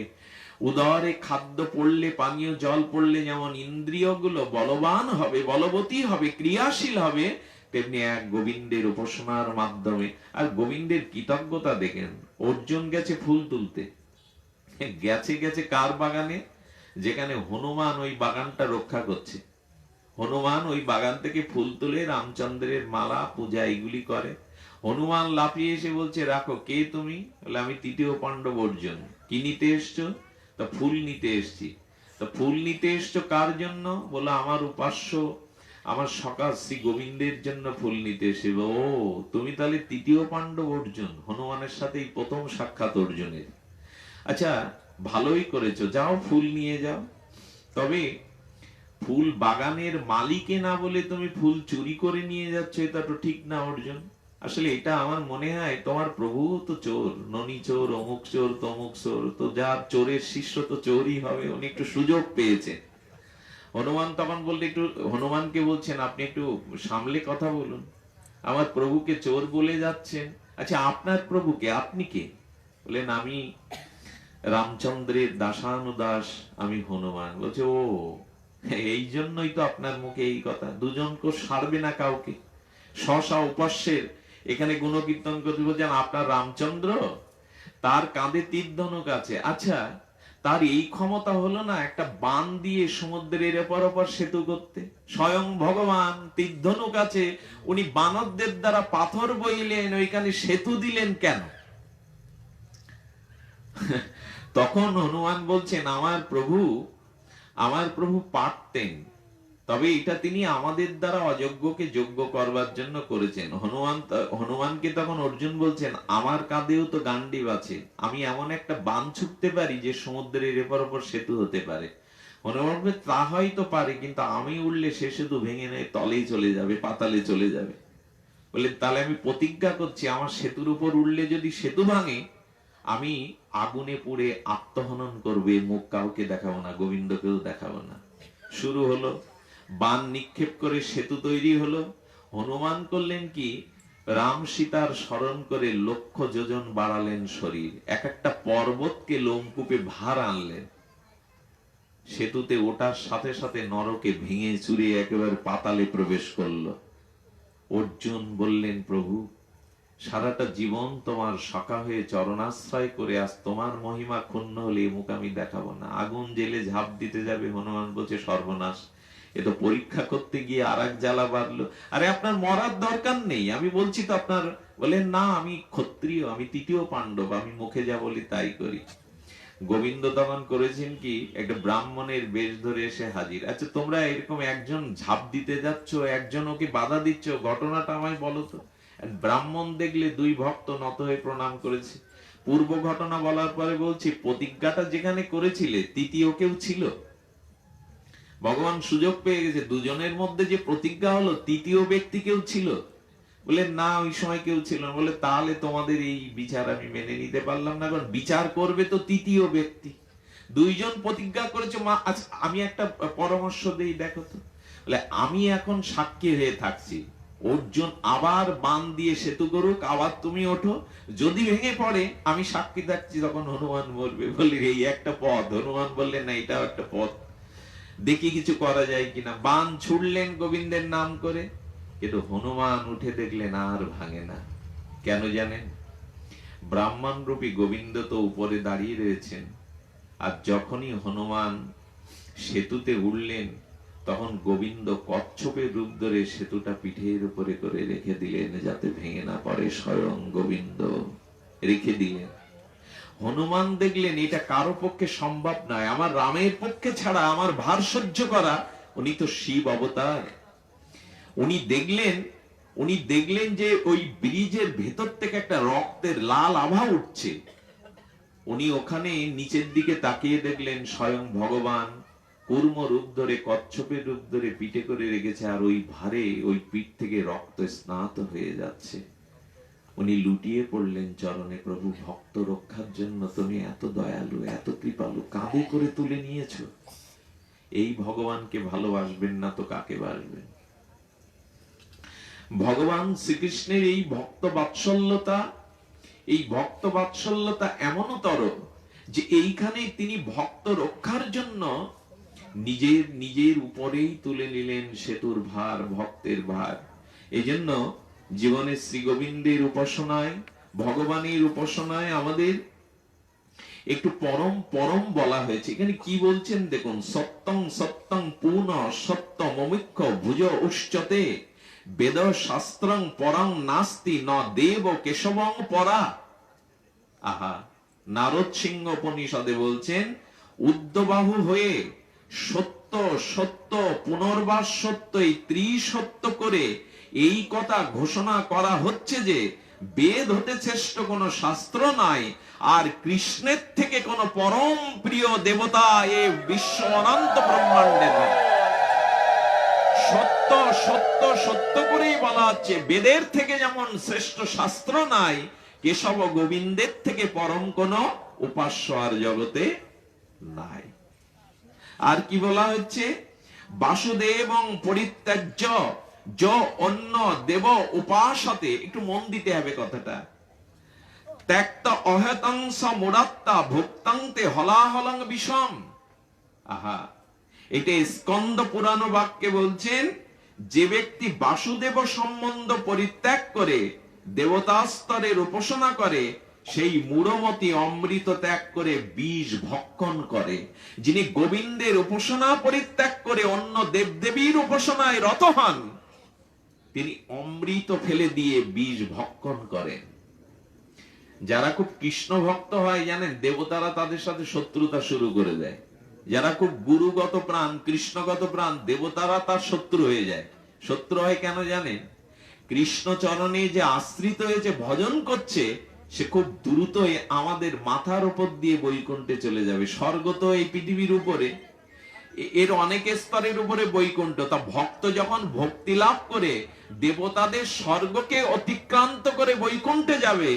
উদরে খাদ্য পড়লে, পানীয় জল পড়লে যেমন ইন্দ্রিয়গুলো বলবান হবে, বলবতী হবে, ক্রিয়াশীল হবে, তেমনি এক গোবিন্দের উপাসনার মাধ্যমে। আর গোবিন্দের কৃতজ্ঞতা দেখেন, অর্জুন গেছে ফুল তুলতে, গেছে কার বাগানে? যেখানে হনুমান ওই বাগানটা রক্ষা করছে। হনুমান ওই বাগান থেকে ফুল তুলে রামচন্দ্রের মালা পূজা এগুলি করে। হনুমান লাফিয়ে এসে বলছে, রাখো, কে তুমি? বলে আমি তৃতীয় পাণ্ডব অর্জুন। কি নিতে এসছো? তা ফুল নিতে এসছি। তা ফুল নিতে এসছো কার জন্য? বলে আমার উপাস্য, আমার সখা শ্রী গোবিন্দের জন্য ফুল নিতে এসে। ও, তুমি তাহলে তৃতীয় পাণ্ডব অর্জুন। হনুমানের সাথে এই প্রথম সাক্ষাৎ অর্জুনের। আচ্ছা, ভালোই করেছো, যাও ফুল নিয়ে যাও। তবে ফুল বাগানের মালিকে না বলে তুমি ফুল চুরি করে নিয়ে যাচ্ছ, এটা তো ঠিক না অর্জুন। আসলে এটা আমার মনে হয় তোমার প্রভু তো চোর, ননি চোর, অমুক চোর, তমুক চোর, তো যার চোরের শিষ্য তো চোরই হবে। উনি একটু সুযোগ পেয়েছে। হনুমান তখন বললে, একটু হনুমানকে বলছেন আপনি একটু সামলে কথা বলুন, আমার প্রভুকে চোর বলে যাচ্ছেন। আচ্ছা, আপনার প্রভুকে আপনি কে? বলেন আমি রামচন্দ্রের দাসানুদাস, আমি হনুমান। বলছে, ও, এই জন্যই তো আপনার মুখে এই কথা। দুজনকে সারবে না কাউকে। স্ব উপাস্যের এখানে গুণকীর্তন করতে বলছেন আপনার রামচন্দ্র, তার কাঁধে তীর ধনুক আছে। আচ্ছা, তার এই ক্ষমতা হলো না একটা বান দিয়ে সমুদ্রের এপার ওপার সেতু করতে? স্বয়ং ভগবান, তীর ধনুক আছে, উনি বানরদের দ্বারা পাথর বইলেন, ওইখানে সেতু দিলেন কেন? তখন হনুমান বলছেন, আমার প্রভু পারতেন, তবে এটা তিনি আমাদের দ্বারা অযোগ্যকে যোগ্য করবার জন্য করেছেন। হনুমানকে তখন অর্জুন বলছেন, আমার কাঁধেও তো গান্ডীব আছে, আমি এমন একটা বান ছুটতে পারি যে সমুদ্রের এপার ওপর সেতু হতে পারে। হনুমান বলছে, তা হয়তো পারে, কিন্তু আমি উঠলে সে সেতু ভেঙে নেয় তলেই চলে যাবে, পাতালে চলে যাবে। বলে, তাহলে আমি প্রতিজ্ঞা করছি, আমার সেতুর উপর উঠলে যদি সেতু ভাঙে, আমি আগুনে পুড়ে আত্মহনন করবে, মুখ কাউকে দেখাবো না, গোবিন্দকেও দেখাবো না। শুরু হলো, বান নিক্ষেপ করে সেতু তৈরি হলো। হনুমান করলেন কি, রাম সীতার স্মরণ করে 1,00,000 যোজন বাড়ালেন শরীর, এক একটা পর্বতকে লোমকূপে ভার আনলেন। সেতুতে ওঠার সাথে সাথে নরকে ভেঙে চুরে একেবারে পাতালে প্রবেশ করলো। অর্জুন বললেন, প্রভু সারাটা জীবন তোমার সখা হয়ে চরণাশ্রয় করে আজ তোমার মহিমা ক্ষুণ্ণ হলে এ মুখ আমি দেখাবো না। আগুন জেলে ঝাঁপ দিতে যাবে। হনুমান বলছে, সর্বনাশ, এ তো পরীক্ষা করতে গিয়ে আর এক জ্বালা বাঁধলো। আরে আপনার মরার দরকার নেই, আমি বলছি তো আপনার। বলেন, না, আমি ক্ষত্রিয়, আমি তৃতীয় পাণ্ডব, আমি মুখে যা বলি তাই করি। গোবিন্দ তখন করেছেন কি, একটা ব্রাহ্মণের বেশ ধরে এসে হাজির। আচ্ছা, তোমরা এরকম একজন ঝাঁপ দিতে যাচ্ছ, একজন ওকে বাধা দিচ্ছ, ঘটনাটা আমায় বলো তো। ব্রাহ্মণ দেখলে 2 ভক্ত নত হয়ে প্রণাম করেছে। পূর্ব ঘটনা বলার পরে বলছি, প্রতিজ্ঞাটা যেখানে করেছিলে তৃতীয় কেউ ছিল? ভগবান সুযোগ পেয়ে গেছে, দুজনের মধ্যে যে প্রতিজ্ঞা হলো, তৃতীয় ব্যক্তি কেউ ছিল? বলে না, ওই সময় কেউ ছিল না। বলে তাহলে তোমাদের এই বিচার আমি মেনে নিতে পারলাম না, কারণ বিচার করবে তো তৃতীয় ব্যক্তি। দুইজন প্রতিজ্ঞা করেছে। মা আচ্ছা আমি একটা পরামর্শ দেই, দেখো তো। বলে আমি এখন সাক্ষী হয়ে থাকছি, অর্জুন আবার বান দিয়ে সেতু করুক, আবার তুমি ওঠো, যদি ভেঙে পড়ে আমি সাক্ষী থাকছি, তখন হনুমান মরবে। বলে এই একটা পথ। হনুমান বললেন না, এটাও একটা পথ, দেখি কিছু করা যায় কিনা। বান ছুড়লেন গোবিন্দের নাম করে, কিন্তু হনুমান উঠে দেখলেন আর ভাঙে না। কেন জানেন? ব্রাহ্মণ রূপী গোবিন্দ তো উপরে দাঁড়িয়ে রয়েছেন, আর যখনই হনুমান সেতুতে উঠলেন, তখন গোবিন্দ কচ্ছপের রূপ ধরে সেতুটা পিঠের উপরে করে রেখে দিলেন, যাতে ভেঙে না পড়ে। স্বয়ং গোবিন্দ রেখে দিলেন। হনুমান দেখলেন এটা কারো পক্ষে সম্ভব নয়, আমার রামের পক্ষে ছাড়া আমার ভার সহ্য করা। উনি তো শিব অবতার। উনি দেখলেন যে ওই ব্রিজের ভেতর থেকে একটা রক্তের লাল আভা উঠছে। উনি ওখানে নিচের দিকে তাকিয়ে দেখলেন স্বয়ং ভগবান কূর্ম রূপ ধরে, কচ্ছপের রূপ ধরে পিঠে করে রেখেছে, আর ওই ভারে ওই পিঠ থেকে রক্ত স্নাত হয়ে যাচ্ছে। উনি লুটিয়ে পড়লেন চরণে, প্রভু ভক্ত রক্ষার জন্য তুমি এত দয়ালু, এত কৃপালু, কাঁধে করে তুলে নিয়েছো। এই ভগবানকে ভালোবাসবেন না তো কাকে বাসবেন? ভগবান শ্রীকৃষ্ণের এই ভক্ত বাৎসল্যতা এমনতর যে এইখানে তিনি ভক্ত রক্ষার জন্য নিজের উপরেই তুলে নিলেন সেতুর ভার, ভক্তের ভার। এই জন্য জীবনে শ্রী গোবিন্দের উপাসনায়, ভগবানের উপাসনায় আমাদের একটু পরম পরম বলা হয়েছে। এখানে কি বলছেন দেখুন, সত্যং সত্যং পূর্ণ সত্য মমিক্ষ ভুজ উচ্চতে বেদ শাস্ত্রং পরং নাস্তি ন দেব কেশবং পরা। আহা, নারদ সিংহ উপনিষদে বলছেন, উদ্ধবাহু হয়ে সত্য সত্য পুনর্বার সত্য, এই ত্রিসত্য করে এই কথা ঘোষণা করা হচ্ছে যে বেদ হতে শ্রেষ্ঠ কোন শাস্ত্র নাই, আর কৃষ্ণের থেকে কোন পরম প্রিয় দেবতা এ বিশ্ব অনন্ত ব্রহ্মাণ্ডের নাই। সত্য সত্য সত্য করেই বলা হচ্ছে, বেদের থেকে যেমন শ্রেষ্ঠ শাস্ত্র নাই, কেশব গোবিন্দের থেকে পরম কোন উপাস্য আর জগতে নাই। আর কি বলা হচ্ছে, বাসুদেবং পরিত্যাজ্য য অন্য দেব উপাসতে। একটু মন দিতে হবে কথাটা। ত্যক্ত অহেতংস মুরাত্তা ভুক্তান্তে হলাহলং বিষম। আহা, এটা স্কন্দ পুরাণ বাক্যে বলছেন, যে ব্যক্তি বাসুদেব সম্বন্ধ পরিত্যাগ করে দেবতা স্তরের উপাসনা করে, সেই মূঢ়মতি অমৃত ত্যাগ করে বিষ ভক্ষণ করে। যিনি গোবিন্দের উপাসনা পরিত্যাগ করে অন্য দেবদেবীর উপাসনায় রত হন, তিনি অমৃত ফেলে দিয়ে বিষ ভক্ষণ করেন। যারা খুব কৃষ্ণ ভক্ত হয় জানেন, দেবতারা তাদের সাথে শত্রুতা শুরু করে দেয়। যারা খুব গুরুগত প্রাণ, কৃষ্ণগত প্রাণ, দেবতারা তার শত্রু হয়ে যায়। শত্রু হয় কেন জানেন? কৃষ্ণ চরণে যে আশ্রিত হয়েছে, ভজন করছে, সে খুব দ্রুত আমাদের মাথার উপর দিয়ে বৈকুণ্ঠে চলে যাবে। স্বর্গ তো এই পৃথিবীর উপরে, এর অনেক স্তরের উপরে বৈকুণ্ঠ। তা ভক্ত যখন ভক্তি লাভ করে দেবতাদের স্বর্গকে অতিক্রান্ত করে বৈকুণ্ঠে যাবে,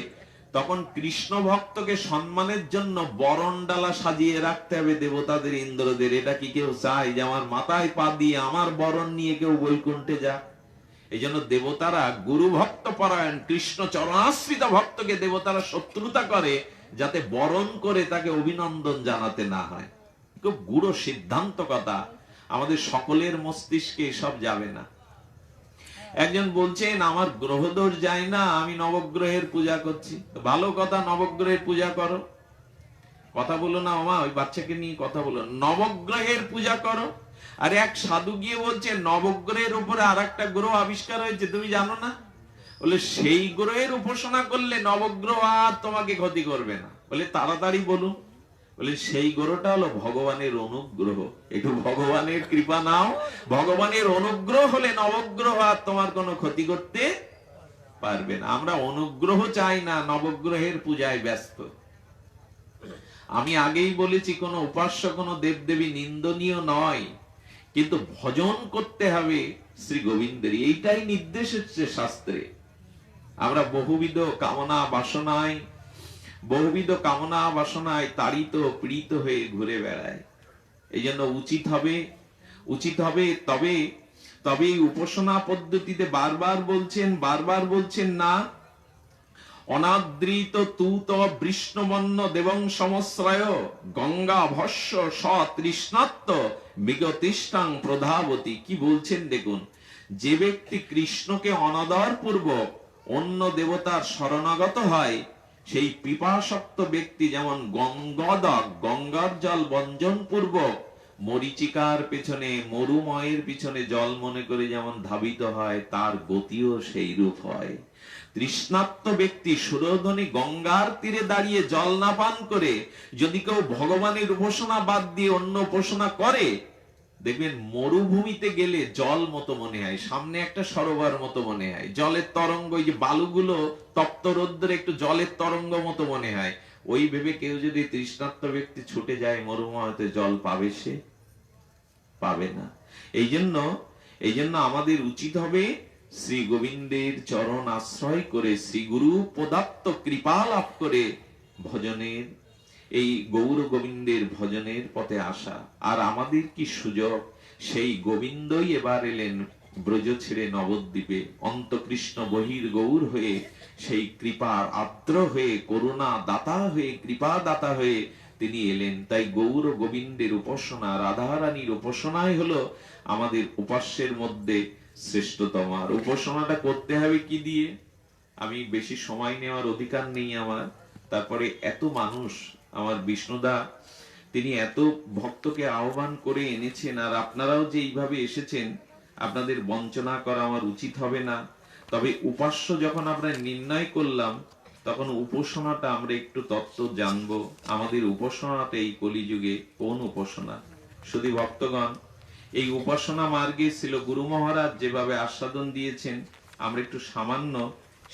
তখন কৃষ্ণ ভক্তকে সম্মানের জন্য বরণডালা সাজিয়ে রাখতে হবে দেবতাদের, ইন্দ্রদের। এটা কি কেউ চায় যে আমার মাথায় পা দিয়ে আমার বরণ নিয়ে কেউ বৈকুণ্ঠে যাক? এই জন্য দেবতারা গুরু ভক্ত পরায়ণ, কৃষ্ণ চরণাশ্রিত ভক্তকে দেবতারা শত্রুতা করে, যাতে বরণ করে তাকে অভিনন্দন জানাতে না হয়। খুব গুরু সিদ্ধান্ত কথা, আমাদের সকলের মস্তিষ্কে এসব যাবে না। একজন বলছেন আমার গ্রহদোষ যায় না, আমি নবগ্রহের পূজা করছি। ভালো কথা, নবগ্রহের পূজা করো। কথা বলো না মামা, ওই বাচ্চাকে নিয়ে কথা বলো, নবগ্রহের পূজা করো। আর এক সাধু গিয়ে বলছে নবগ্রহের উপরে আর একটা গ্রহ আবিষ্কার হয়েছে, তুমি জানো না? বলে সেই গ্রহের উপাসনা করলে নবগ্রহ আর তোমাকে ক্ষতি করবে না। বলে তাড়াতাড়ি বলুন। বলে সেই গ্রহটা হলো ভগবানের অনুগ্রহ। একটু ভগবানের কৃপা নাও, ভগবানের অনুগ্রহ হলে নবগ্রহ আর তোমার কোনো ক্ষতি করতে পারবে না। আমরা অনুগ্রহ চাই না, নবগ্রহের পূজায় ব্যস্ত। আমি আগেই বলেছি, কোন উপাস্য কোন দেবদেবী নিন্দনীয় নয়, কিন্তু ভজন করতে হবে শ্রী গোবিন্দের, এইটাই নির্দেশ হচ্ছে শাস্ত্রে। আমরা বহুবিধ কামনা বাসনায় তাড়িত পীড়িত হয়ে ঘুরে বেড়ায়। এই জন্য উচিত হবে তবে উপাসনা পদ্ধতিতে বারবার বলছেন না, অনাদৃত তুত বৃষ্ণবন্ন দেবং সমশ্রয় গঙ্গা ভস্য সতৃষ্ণাত্ম বিগতিষ্ঠাং প্রধাবতী। কি বলছেন দেখুন, যে ব্যক্তি কৃষ্ণকে অনাদর পূর্বক অন্য দেবতার শরণাগত হয়, সেই পিপাসক্ত ব্যক্তি যেমন গঙ্গার জল বঞ্জন পূর্বক মরীচিকার পেছনে মরুময়ের পিছনে জল মনে করে যেমন ধাবিত হয়, তার গতিও সেই রূপ হয়। তৃষ্ণাত্ম ব্যক্তি সুরধ্বনি গঙ্গার তীরে দাঁড়িয়ে জল না পান করে যদি কেউ ভগবানের উপাসনা বাদ দিয়ে অন্য উপাসনা করে, দেখবেন মরুভূমিতে গেলে জল মতো মনে হয়, সামনে একটা সরোবর মতো মনে হয়, জলের তরঙ্গ, ওই যে বালুগুলো তপ্ত রৌদ্রে একটু জলের তরঙ্গ মতো মনে হয়। ওই ভেবে কেউ যদি তৃষ্ণাত্ম ব্যক্তি ছুটে যায় মরুভূমিতে, জল পাবে? সে পাবে না। এই জন্য আমাদের উচিত হবে শ্রী গোবিন্দের চরণ আশ্রয় করে, শ্রী গুরু পদাত্ত কৃপা লাভ করে ভজনের, এই গৌর গোবিন্দের ভজনের পথে আসা। আর আমাদের কি সুযোগ, সেই গোবিন্দই এবার এলেন ব্রজ ছেড়ে নবদ্বীপে, অন্তকৃষ্ণ বহির গৌর হয়ে, সেই কৃপার আর্দ্র হয়ে, করুণা দাতা হয়ে, কৃপা দাতা হয়ে তিনি এলেন। তাই গৌর গোবিন্দের উপাসনা, রাধারানীর উপাসনাই হলো আমাদের উপাস্যের মধ্যে শ্রেষ্ঠতম। আর উপাসনাটা করতে হবে কি দিয়ে? আমি বেশি সময় নেওয়ার অধিকার নেই আমার। তারপরে এত মানুষ, আমার বিষ্ণুদা তিনি এত ভক্তকে আহ্বান করে এনেছেন, আর আপনারাও যে এইভাবে এসেছেন, আপনাদের বঞ্চনা করা আমার উচিত হবে না। তবে উপাস্য যখন আমরা নির্ণয় করলাম, তখন উপাসনাটা আমরা একটু তত্ত্ব জানবো। আমাদের উপাসনাটা এই কলিযুগে কোন উপাসনা? শুধু ভক্তগণ, এই উপাসনা মার্গে ছিল গুরু মহারাজ যেভাবে আস্বাদন দিয়েছেন, আমরা একটু সামান্য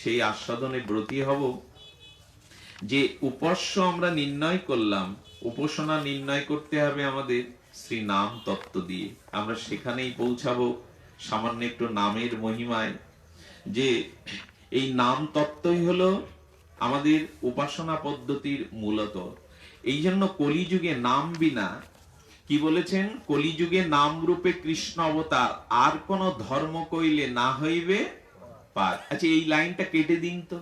সেই আস্বাদনে ব্রতী হব। যে উপাস্য আমরা নির্ণয় করলাম, উপাসনা নির্ণয় করতে হবে আমাদের শ্রী নাম তত্ত্ব দিয়ে। আমরা সেখানেই পৌঁছাবো সামান্য একটু নামের মহিমায়, যে এই নাম তত্ত্বই হলো আমাদের উপাসনা পদ্ধতির মূলত। এই জন্য কলিযুগে নাম বিনা, কি বলেছেন, কলিযুগে নাম রূপে কৃষ্ণ অবতার, আর কোন ধর্ম কইলে না হইবে পার। আচ্ছা, এই লাইনটা কেটে দিন তো।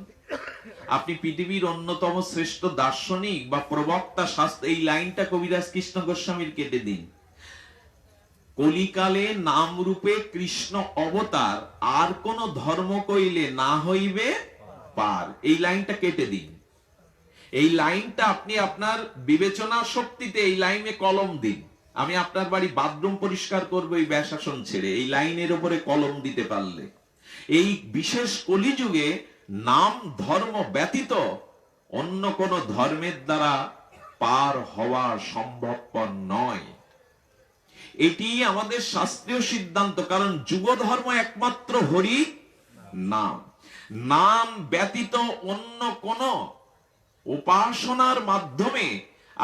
আপনি পৃথিবীর অন্যতম শ্রেষ্ঠ দার্শনিক বা প্রবক্তা শাস্ত্র, এই লাইনটা কবিরাজ কৃষ্ণ গোস্বামীর কেটে দিন। কলিকালে নাম রূপে কৃষ্ণ অবতার, আর কোন ধর্ম কইলে না হইবে পার, এই লাইনটা কেটে দিন। এই লাইনটা আপনি আপনার বিবেচনা শক্তিতে এই লাইনে কলম দিন। আমি আপনার বাড়ি বাথরুম পরিষ্কার করবো এই ব্যাসাসন ছেড়ে, এই লাইনের উপরে কলম দিতে পারলে। এই বিশেষ কলিযুগে নাম ধর্ম ব্যতীত অন্য কোন ধর্মের দ্বারা পার হওয়া সম্ভবপর নয়। এটি আমাদের শাস্ত্রীয় সিদ্ধান্ত। কারণ যুগ ধর্ম একমাত্র হরি নাম, নাম ব্যতীত অন্য কোন উপাসনার মাধ্যমে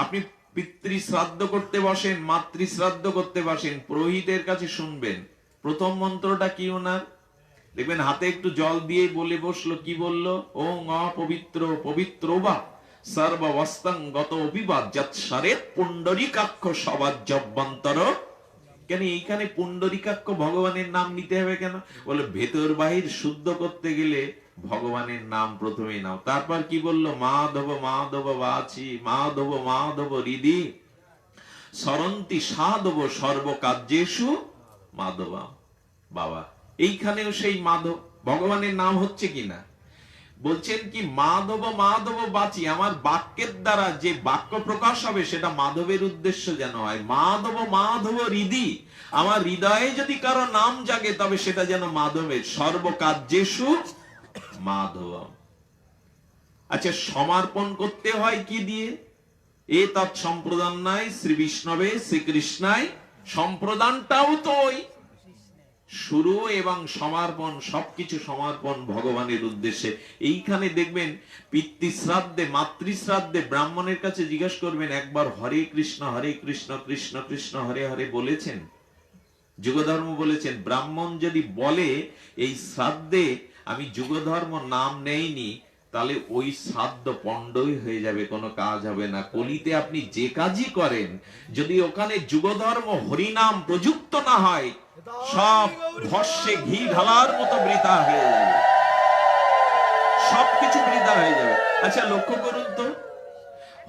আপনি পিতৃ শ্রাদ্ধ করতে বসেন, মাতৃ শ্রাদ্ধ করতে বসেন, পুরোহিতের কাছে শুনবেন প্রথম মন্ত্রটা কি ওনার, দেখবেন হাতে একটু জল দিয়ে বলে বসলো, কি বললো, ওং অপবিত্র পবিত্র বা সর্ববস্তং গত অভিবাদ যৎসারে পুণ্ডরীকাক্ষ সবাজ্যভ্যন্তর। কেন এইখানে পুণ্ডরীকাক্ষ ভগবানের নাম নিতে হবে কেন? বলে ভেতর বাহির শুদ্ধ করতে গেলে ভগবানের নাম প্রথমে নাও। তারপর কি বললো, মাধব মাধব বাচি মাধব মাধব হৃদি সরন্তি সাধব সর্বকার্যেষু মাধবা। বাবা, এইখানেও সেই মাধব ভগবানের নাম হচ্ছে কিনা? বলছেন কি, মাধব মাধব বাচি, আমার বাক্যের দ্বারা যে বাক্য প্রকাশ হবে সেটা মাধবের উদ্দেশ্য যেন হয়। মাধব মাধব হৃদি, আমার হৃদয়ে যদি কারো নাম জাগে তবে সেটা যেন মাধবের। সর্বকার্যেষু মাধব। আচ্ছা, সমর্পণ করতে হয় কি দিয়ে? এ তৎ সম্প্রদান নাই শ্রী বিষ্ণবে শ্রীকৃষ্ণায়। সম্প্রদানটাও তো ওই শুরু এবং সমর্পণ, সবকিছু সমর্পণ ভগবানের উদ্দেশ্যে। এইখানে দেখবেন পিতৃশ্রাদ্ধে মাতৃশ্রাদ্ধে ব্রাহ্মণের কাছে জিজ্ঞেস করবেন, একবার হরে কৃষ্ণ কৃষ্ণ কৃষ্ণ হরে হরে বলেছেন? যুগধর্ম বলেছেন ব্রাহ্মণ যদি বলে এই শ্রাদ্ধে আমি যুগধর্ম নাম নেইনি, তাহলে ওই শ্রাদ্ধ পণ্ডই হয়ে যাবে, কোনো কাজ হবে না। কলিতে আপনি যে কাজই করেন, যদি ওখানে যুগধর্ম হরিনাম প্রযুক্ত না হয়, সব ভস্যে ঘি ঢালার মতো বৃথা হয়ে যাবে, সবকিছু বৃথা হয়ে যাবে। আচ্ছা লক্ষ্য করুন তো,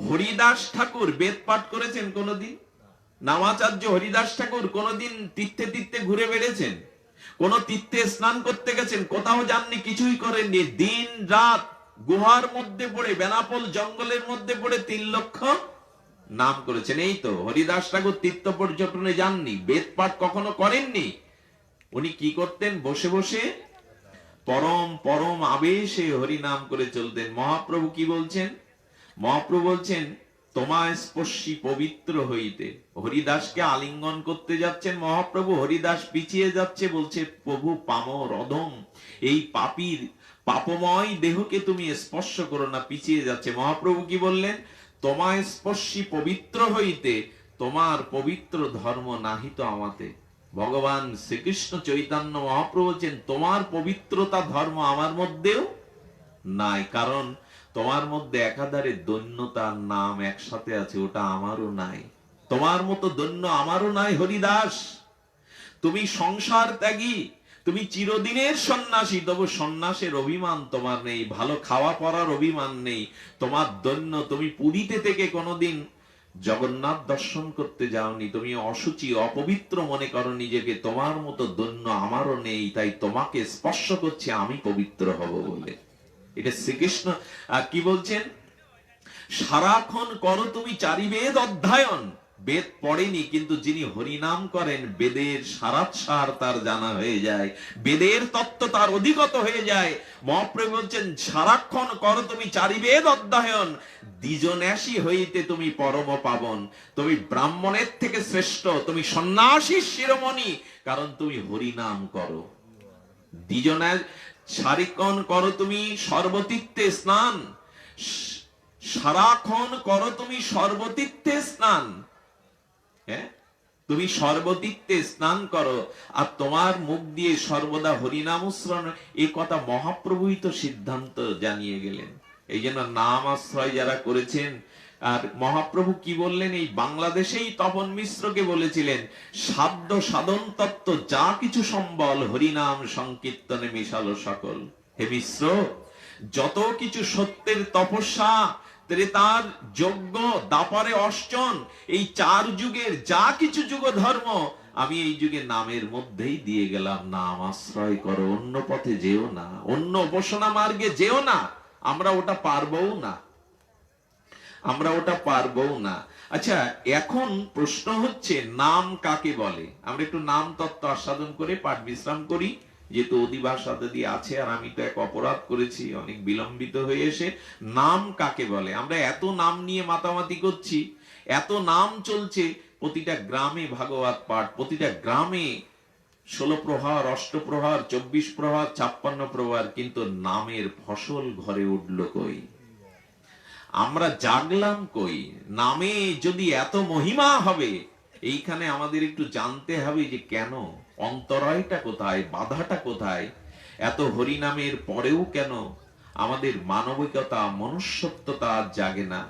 হরিদাস ঠাকুর বেদ পাঠ করেছেন কোনদিন? নামাচার্য হরিদাস ঠাকুর কোনদিন তীর্থে তীর্থে ঘুরে বেড়েছেন? কোন তীর্থে স্নান করতে গেছেন? কোথাও যাননি, কিছুই করেননি। দিন রাত গুহার মধ্যে পড়ে, বেনাপোল জঙ্গলের মধ্যে পড়ে 3 লক্ষ নাম করেছেন। এই তো হরিদাস ঠাকুর তীর্থ পর্যটনে যাননি, বেদ পাঠ কখনো করেননি। উনি কি করতেন? বসে বসে পরম পরম আবেশে হরি নাম করে চলতেন। মহাপ্রভু কি বলছেন? মহাপ্রভু বলছেন তোমায় স্পর্শী পবিত্র হইতে। হরিদাসকে আলিঙ্গন করতে যাচ্ছেন মহাপ্রভু, হরিদাস পিছিয়ে যাচ্ছে, বলছে প্রভু পামর অধম, এই পাপীর পাপময় দেহকে তুমি স্পর্শ করো না, পিছিয়ে যাচ্ছে। মহাপ্রভু কি বললেন? তোমায় স্পর্শী পবিত্র হইতে, তোমার পবিত্র ধর্ম নাহিত আমাতে। ভগবান শ্রীকৃষ্ণ চৈতন্য মহাপ্রভু বলছেন তোমার পবিত্রতা ধর্ম আমার মধ্যেও নাই, কারণ তোমার মধ্যে একাধারে দৈন্যতার নাম একসাথে আছে, ওটা আমারও নাই। তোমার মতো দৈন্য আমারও নাই হরিদাস। তুমি সংসার ত্যাগী, তুমি চিরদিনের সন্ন্যাসী, তবু সন্ন্যাসের অভিমান তোমার নেই, ভালো খাওয়া পড়ার অভিমান নেই। তোমার দৈন্য, তুমি পুরীতে থেকে কোনোদিন জগন্নাথ দর্শন করতে যাওনি, তুমি অসুচি অপবিত্র মনে করো নিজেকে, তোমার মতো দৈন্য আমারও নেই, তাই তোমাকে স্পর্শ করছে আমি পবিত্র হব বলে। এটা শ্রীকৃষ্ণ কি বলছেন? সারাক্ষণ করো তুমি চারিবেদ অধ্যয়ন। বেদ পড়েনি, কিন্তু যিনি হরিনাম করেন বেদের সারাৎসার তার জানা হয়ে যায়, বেদের তত্ত্ব তার অধিগত হয়ে যায়। মহাপ্রভু বলছেন সারাক্ষণ করো তুমি চারিবেদ অধ্যয়ন, দ্বিজন্যাসী হইতে তুমি পরম পাবন। তুমি ব্রাহ্মণের থেকে শ্রেষ্ঠ, তুমি সন্ন্যাসীর শিরোমণি, কারণ তুমি হরিনাম করো। দ্বিজন্যাস সারিক্ষণ করো তুমি সর্বতীর্থে স্নান, সারাক্ষণ করো তুমি সর্বতীর্থে স্নান। হ্যাঁ, তুমি সর্বতীর্থে স্নান করো, আর তোমার মুখ দিয়ে সর্বদা হরিনাম উচ্চারণ। এই কথা মহাপ্রভুই তো সিদ্ধান্ত জানিয়ে গেলেন। এই জন্য নাম আশ্রয় যারা করেছেন, আর মহাপ্রভু কি বললেন? এই বাংলাদেশেই তপন মিশ্রকে বলেছিলেন সাধ্য সাধন তত্ত্ব যা কিছু সম্বল হরিনাম সংকীর্তনে মিশালো সকল। হে মিশ্র, যত কিছু সত্যের তপস্যা, ত্রেতার যজ্ঞ, দাপারে অর্চন, এই 4 যুগের যা কিছু যুগ ধর্ম আমি এই যুগে নামের মধ্যেই দিয়ে গেলাম। নাম আশ্রয় করো, অন্য পথে যেও না, অন্য উপাসনা মার্গে যেও না। আমরা ওটা পারবও না, আমরা ওটা পারবও না। আচ্ছা, এখন প্রশ্ন হচ্ছে নাম কাকে বলে? আমরা একটু নাম তত্ত্ব আস্বাদন করে পাঠ বিশ্রাম করি, যেহেতু অধিবাস দিয়ে আছে, আর আমি তো এক অপরাধ করেছি অনেক বিলম্বিত হয়ে এসে। নাম কাকে বলে? আমরা এত নাম নিয়ে মাতামাতি করছি, এত নাম চলছে, প্রতিটা গ্রামে ভাগবত পাঠ, প্রতিটা গ্রামে 16 প্রহার, অষ্টপ্রহার, 24 প্রহার, 56 প্রহার, কিন্তু নামের ফসল ঘরে উঠলো কই? আমরা জাগলাম কই? নামে যদি এত মহিমা হবে, এইখানে আমাদের একটু জানতে হবে যে কেন, অন্তরায়টা কোথায়, বাধাটা কোথায়? এত হরিনামের পরেও কেন আমাদের মানবিকতা, মনুষ্যত্বতা জাগে না?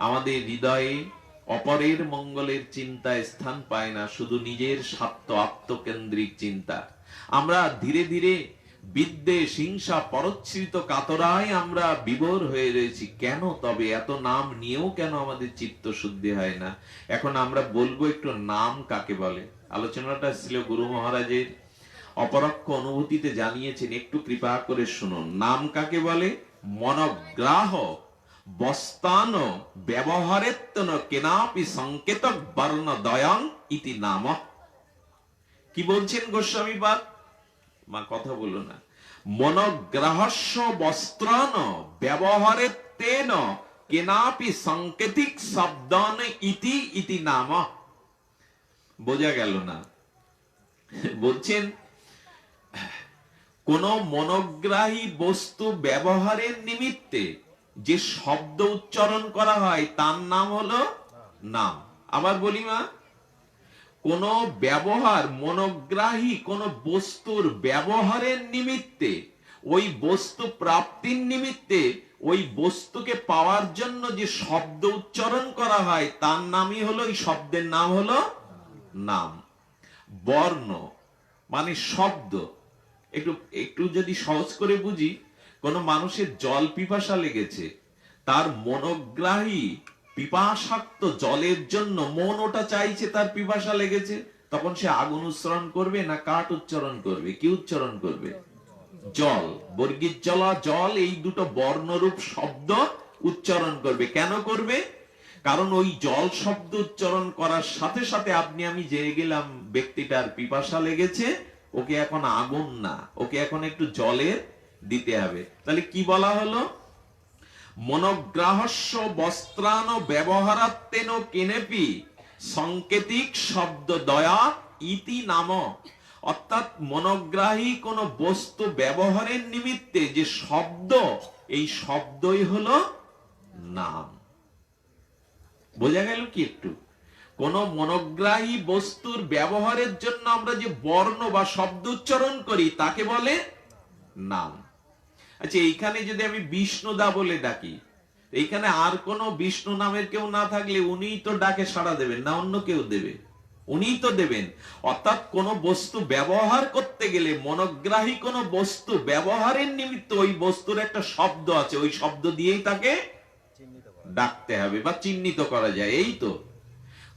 আমাদের হৃদয়ে অপরের মঙ্গলের চিন্তায় স্থান পায় না, শুধু নিজের স্বার্থ, আত্মকেন্দ্রিক চিন্তা। আমরা ধীরে ধীরে বিদ্বেষ, হিংসা, পরচ্ছৃত কাতরায় আমরা বিভোর হয়ে রয়েছি। কেন তবে? এত নাম নিয়েও কেন আমাদের চিত্ত শুদ্ধি হয় না? এখন আমরা বলবো একটু নাম কাকে বলে। আলোচনাটা ছিল গুরু মহারাজের অপরোক্ষ অনুভূতিতে জানিয়েছেন, একটু কৃপা করে শুনুন। নাম কাকে বলে? মনগ্রাহ বস্তান ব্যবহারেত্তন কেনাপি সংকেত বর্ণ দয়ং ইতি নাম। কি বলছেন গোস্বামী পাদ? মা কথা বলো না। মনগ্রাহস্য বস্ত্রান ব্যবহারেত্তেন কেনাপি সংকেতিক শব্দান ইতি ইতি নাম। বোঝা গেল না? বলছেন কোন মনোগ্রাহী বস্তু ব্যবহারের নিমিত্তে যে শব্দ উচ্চারণ করা হয় তার নাম হলো নাম। আবার বলি মা, কোন ব্যবহার, মনোগ্রাহী কোন বস্তুর ব্যবহারের নিমিত্তে, ওই বস্তু প্রাপ্তির নিমিত্তে, ওই বস্তুকে পাওয়ার জন্য যে শব্দ উচ্চারণ করা হয় তার নামই হলো, এই শব্দের নাম হলো নাম। বর্ণ মানে শব্দ। একটু একটু যদি সহজ করে বুঝি, কোন মানুষের জল পিপাসা লেগেছে, তার মনোগ্রাহী পিপাসাক্ত জলের জন্য মন ওটা চাইছে, তার পিপাসা লেগেছে, তখন সে আগুন উচ্চারণ করবে না কাঠ উচ্চারণ করবে? কি উচ্চারণ করবে? জল। বর্গীর জলা জল, এই দুটো বর্ণরূপ শব্দ উচ্চারণ করবে। কেন করবে? কারণ ওই জল শব্দ উচ্চারণ করার সাথে সাথে আপনি আমি জেনে গেলাম ব্যক্তিটার পিপাসা লেগেছে, ওকে এখন আগুন না, ওকে এখন একটু জলের দিতে হবে। তাহলে কি বলা হলো? মনোগ্রাহস্য বস্ত্রান ব্যবহারাত্মেন কেনেপি সংকেতিক শব্দ দয়া ইতি নাম। অর্থাৎ মনোগ্রাহী কোন বস্তু ব্যবহারের নিমিত্তে যে শব্দ, এই শব্দই হলো নাম। বোঝা গেল কি একটু? কোন মনোগ্রাহী বস্তুর ব্যবহারের জন্য আমরা যে বর্ণ বা শব্দ উচ্চারণ করি তাকে বলে নাম। আচ্ছা, এইখানে যদি আমি বিষ্ণুদা বলে ডাকি, এইখানে আর কোন বিষ্ণু নামের কেউ না থাকলে উনিই তো ডাকে সাড়া দেবেন না অন্য কেউ দেবে? উনিই তো দেবেন। অর্থাৎ কোন বস্তু ব্যবহার করতে গেলে, মনোগ্রাহী কোন বস্তু ব্যবহারের নিমিত্ত ওই বস্তুর একটা শব্দ আছে, ওই শব্দ দিয়েই তাকে ডাকতে হবে বা চিহ্নিত করা যায়। এই তো,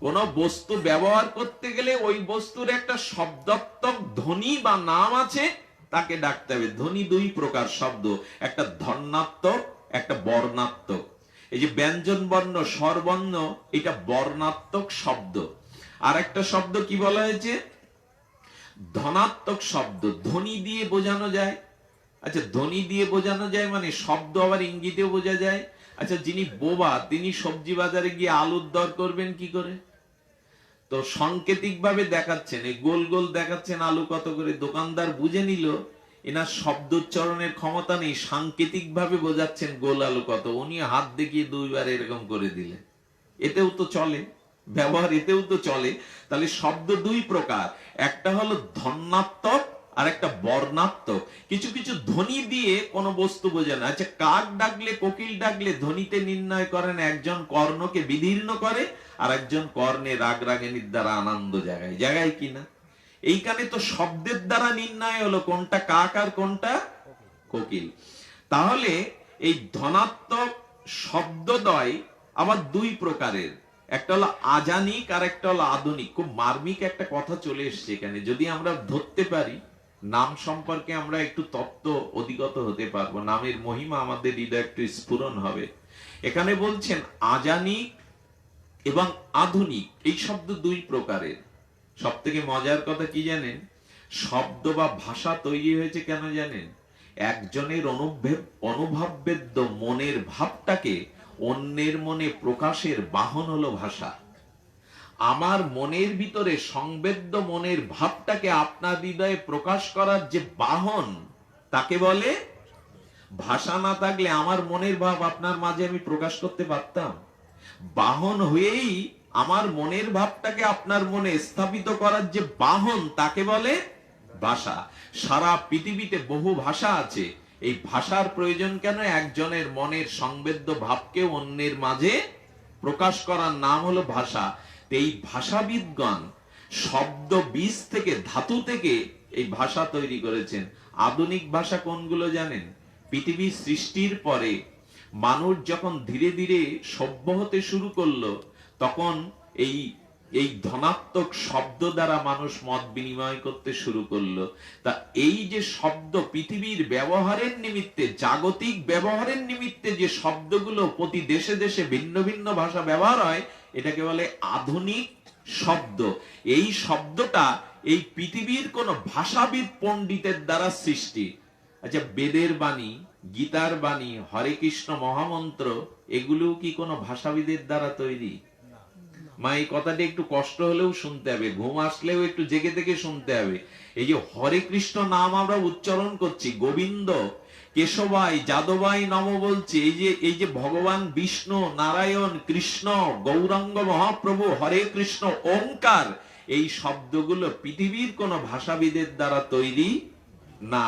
কোন বস্তু ব্যবহার করতে গেলে ওই বস্তুর একটা শব্দাত্মক ধ্বনি বা নাম আছে, তাকে ডাকতে হবে। ধ্বনি দুই প্রকার শব্দ, একটা ধন্যাত্মক, একটা বর্ণাত্মক। এই যে ব্যঞ্জন বর্ণ, স্বরবর্ণ, এটা বর্ণাত্মক শব্দ। আর একটা শব্দ কি বলা হয়েছে? ধনাত্মক শব্দ। ধ্বনি দিয়ে বোঝানো যায়। আচ্ছা, ধ্বনি দিয়ে বোঝানো যায় মানে শব্দ আবার ইঙ্গিতেও বোঝা যায়। আচ্ছা, যিনি বোবা তিনি সবজি বাজারে গিয়ে আলুর দর করবেন কি করে? তো সাংকেতিক ভাবে দেখাচ্ছেন, এই গোল গোল দেখাচ্ছেন আলু কত করে, দোকানদার বুঝে নিল এনার শব্দ উচ্চারণের ক্ষমতা নেই, সাংকেতিক ভাবে বোঝাচ্ছেন গোল আলু কত, উনি হাত দেখিয়ে দুইবার এরকম করে দিলেন। এতেও তো চলে, ব্যবহার এতেও তো চলে। তাহলে শব্দ দুই প্রকার, একটা হলো ধন্যাত্মক আর একটা বর্ণাত্মক। কিছু কিছু ধ্বনি দিয়ে কোন বস্তু বোঝানো। আচ্ছা, কাক ডাকলে, কোকিল ডাকলে ধ্বনিতে নির্ণয় করেন, একজন কর্ণকে বিদীর্ণ করে আর একজন কর্ণে রাগ রাগিনীর দ্বারা আনন্দ জাগায়, জাগায় কিনা? এইখানে তো শব্দের দ্বারা নির্ণয় হলো কোনটা কাক আর কোনটা কোকিল। তাহলে এই ধনাত্মক শব্দদ্বয় আবার দুই প্রকারের, একটা হলো আজানিক আর একটা হলো আধুনিক। খুব মার্মিক একটা কথা চলে এসছে এখানে, যদি আমরা ধরতে পারি নাম সম্পর্কে আমরা একটু তত্ত্ব অধিগত হতে পারবো, নামের মহিমা আমাদের হৃদয়ে একটু স্ফুরণ হবে। এখানে বলছেন আজানিক এবং আধুনিক, এই শব্দ দুই প্রকারের। সব থেকে মজার কথা কি জানেন? শব্দ বা ভাষা তৈরি হয়েছে কেন জানেন? একজনের অনুভববেদ্য মনের ভাবটাকে অন্যের মনে প্রকাশের বাহন হলো ভাষা। আমার মনের ভিতরে সংবেদ্য মনের ভাবটাকে আপনার হৃদয়ে প্রকাশ করার যে বাহন, তাকে বলে ভাষা। না থাকলে আমার মনের ভাব আপনার মাঝে আমি প্রকাশ করতে পারতাম? বাহন হয়েই আমার মনের ভাবটাকে আপনার মনে স্থাপিত করার যে বাহন, তাকে বলে ভাষা। সারা পৃথিবীতে বহু ভাষা আছে, এই ভাষার প্রয়োজন কেন? একজনের মনের সংবেদ্য ভাবকে অন্যের মাঝে প্রকাশ করার নাম হলো ভাষা। এই ভাষাবিদগণ শব্দ বীজ থেকে, ধাতু থেকে এই ভাষা তৈরি করেছেন। আধুনিক ভাষা কোনগুলো জানেন? পৃথিবীর সৃষ্টির পরে মানুষ যখন ধীরে ধীরে সভ্য হতে শুরু করলো, তখন এই এই ধনাত্মক শব্দ দ্বারা মানুষ মত বিনিময় করতে শুরু করলো। তা এই যে শব্দ পৃথিবীর ব্যবহারের নিমিত্তে, জাগতিক ব্যবহারের নিমিত্তে যে শব্দগুলো প্রতি দেশে দেশে ভিন্ন ভিন্ন ভাষা ব্যবহার হয়, এটাকে বলে আধুনিক শব্দ। এই শব্দটা এই পৃথিবীর কোন ভাষাবিদ পণ্ডিতের দ্বারা সৃষ্টি। আচ্ছা, বেদের বাণী, গীতার বাণী, হরে কৃষ্ণ মহামন্ত্র, এগুলো কি কোনো ভাষাবিদের দ্বারা তৈরি? মা, এই কথাটা একটু কষ্ট হলেও শুনতে হবে, ঘুম আসলেও একটু জেগে থেকে শুনতে হবে। এই যে হরে কৃষ্ণ নাম আমরা উচ্চারণ করছি, গোবিন্দ, কেশবাই, যাদবাই নম বলছি, এই যে ভগবান বিষ্ণু, নারায়ণ, কৃষ্ণ, গৌরাঙ্গ মহাপ্রভু, হরে কৃষ্ণ, ওঙ্কার, এই শব্দগুলো পৃথিবীর কোন ভাষাবিদের দ্বারা তৈরি না।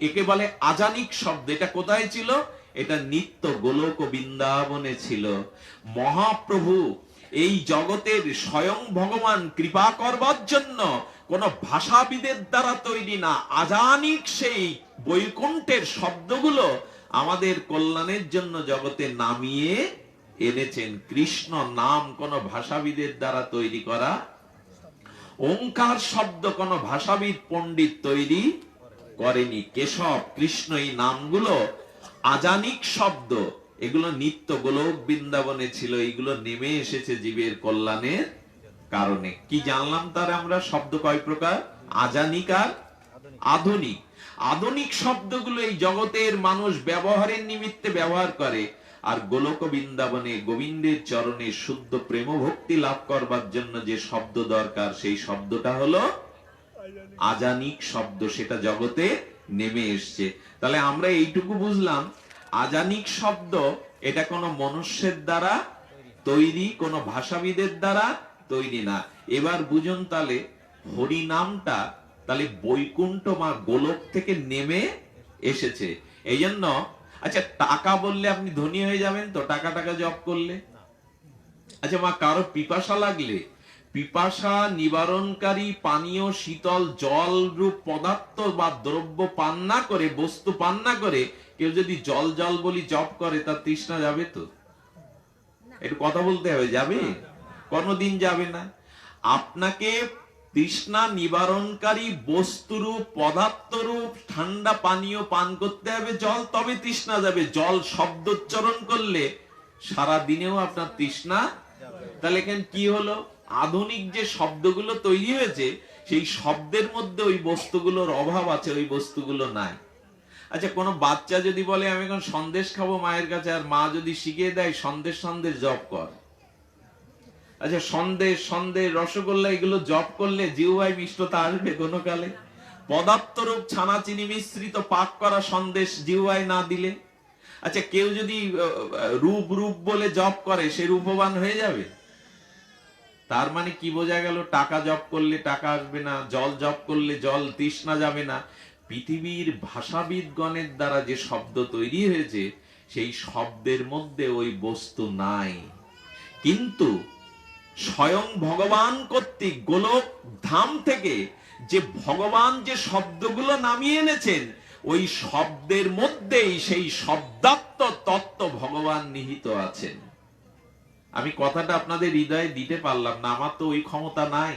একে বলে আজানিক শব্দ। এটা কোথায় ছিল? এটা নিত্য গোলক বৃন্দাবনে ছিল। মহাপ্রভু এই জগতের স্বয়ং ভগবান কৃপা করবার জন্য কোন ভাষাবিদের দ্বারা তৈরি না, আজানিক সেই বৈকুণ্ঠের শব্দগুলো আমাদের কল্যাণের জন্য জগতে নামিয়ে এনেছেন। কৃষ্ণ নাম কোন ভাষাবিদের দ্বারা তৈরি করা, ওঙ্কার শব্দ কোন ভাষাবিদ পণ্ডিত তৈরি করেনি। কেশব, কৃষ্ণ এই নামগুলো আজানিক শব্দ, এগুলো নিত্য গোলক বৃন্দাবনে ছিল, এগুলো নেমে এসেছে জীবের কল্যাণের কারণে। কি জানলাম তার আমরা? শব্দ কয় প্রকার? আজানিক আর আধুনিক। আধুনিক শব্দগুলো এই জগতের মানুষ ব্যবহারের নিমিত্তে ব্যবহার করে, আর গোলক বৃন্দাবনে গোবিন্দের চরণে শুদ্ধ প্রেম ভক্তি লাভ করবার জন্য যে শব্দ দরকার, সেই শব্দটা হলো আজানিক শব্দ, সেটা জগতে নেমে এসছে। তাহলে আমরা এইটুকু বুঝলাম, আজানিক শব্দ এটা কোনো মনুষ্যের দ্বারা তৈরি, কোনো ভাষাবিদের দ্বারা তৈরি না। এবার বুঝুন তাহলে হরি নামটা তাহলে বৈকুণ্ঠ বা গোলক থেকে নেমে এসেছে। এই জন্য আচ্ছা, টাকা বললে আপনি ধনী হয়ে যাবেন তো টাকা টাকা জপ করলে? আচ্ছা মা, কারো পিপাসা লাগলে পিপাসা নিবারণকারী পানীয় শীতল জল রূপ পদার্থ বা দ্রব্য পান না করে, বস্তু পান না করে কেউ যদি জল জল বলি জপ করে, তার তৃষ্ণা যাবে তো? একটু কথা বলতে হবে, যাবে? কোনদিন যাবে না। আপনাকে তৃষ্ণা নিবারণকারী বস্তুরূপ পদার্থরূপ ঠান্ডা পানীয় পান করতে হবে জল, তবে তৃষ্ণা যাবে। জল শব্দ উচ্চারণ করলে সারা দিনেও আপনার তৃষ্ণা। তাহলে এখানে কি হলো? আধুনিক যে শব্দগুলো তৈরি হয়েছে, সেই শব্দের মধ্যে ওই বস্তুগুলোর অভাব আছে, ওই বস্তুগুলো নাই। আচ্ছা, কোন বাচ্চা যদি বলে আমি এখন সন্দেশ খাবো মায়ের কাছে, আর মা যদি শিখিয়ে দেয় সন্দেশ সন্দেশ জপ কর, আচ্ছা সন্দেশ সন্দেশ রসগোল্লা এগুলো জপ করলে জিহ্বায় মিষ্টতা আসবে কোনো কালে? পদার্থরূপ ছানা চিনি মিশ্রিত পাক করা সন্দেশ জিহ্বায় না দিলে? আচ্ছা, কেউ যদি রূপ রূপ বলে জপ করে, সে রূপবান হয়ে যাবে? তার মানে কি বোঝা গেল? টাকা জপ করলে টাকা আসবে না, জল জপ করলে জল তৃষ্ণা যাবে না। পৃথিবীর ভাষাবিদগণের দ্বারা যে শব্দ তৈরি হয়েছে, সেই শব্দের মধ্যে ওই বস্তু নাই। কিন্তু স্বয়ং ভগবান কর্তৃক গোলক ধাম থেকে যে ভগবান যে শব্দগুলো নামিয়ে এনেছেন, ওই শব্দের মধ্যেই সেই শব্দাত্ম তত্ত্ব ভগবান নিহিত আছেন। আমি কথাটা আপনাদের হৃদয়ে দিতে পারলাম না, আমার তো ওই ক্ষমতা নাই।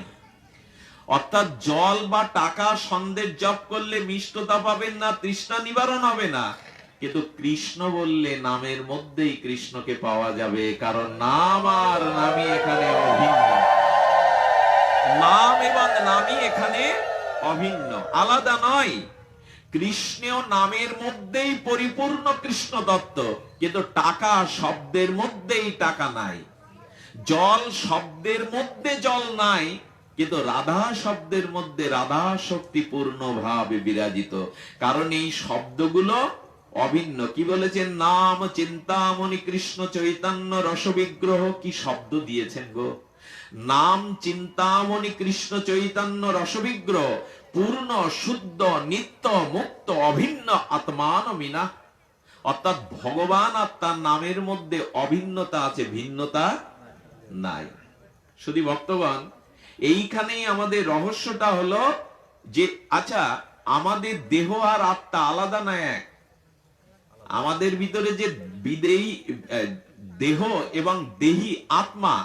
অর্থাৎ জল বা টাকা সন্দেশ জপ করলে মিষ্টতা পাবেন না, তৃষ্ণা নিবারণ হবে না। কিন্তু কৃষ্ণ বললে নামের মধ্যেই কৃষ্ণকে পাওয়া যাবে, কারণ নাম আর নামই এখানে অভিন্ন। নাম এবং নামই এখানে অভিন্ন, আলাদা নয়। কৃষ্ণেও নামের মধ্যেই পরিপূর্ণ কৃষ্ণ তত্ত্ব, কিন্তু টাকা শব্দের মধ্যেই টাকা নাই। জল শব্দের মধ্যে জল নাই, কিন্তু রাধা শব্দের মধ্যে রাধা শক্তি পূর্ণ ভাবে বিরাজিত। কারণ এই শব্দগুলো অভিন্ন। কি বলেছেন? নাম চিন্তামণি কৃষ্ণ চৈতন্য রসবিগ্রহ। কি শব্দ দিয়েছেন গো! নাম চিন্তামণি কৃষ্ণ চৈতন্য রসবিগ্রহ, পূর্ণ শুদ্ধ নিত্য মুক্ত অভিন্ন আত্মানমিনা। অর্থাৎ ভগবান আর তার নামের মধ্যে অভিন্নতা আছে, ভিন্নতা নাই। শুধু ভক্তগণ, এইখানেই আমাদের রহস্যটা হলো যে আচ্ছা, আমাদের দেহ আর আত্মা আলাদা না এক? আমাদের ভিতরে যে বিদেহী দেহ এবং দেহী আত্মা,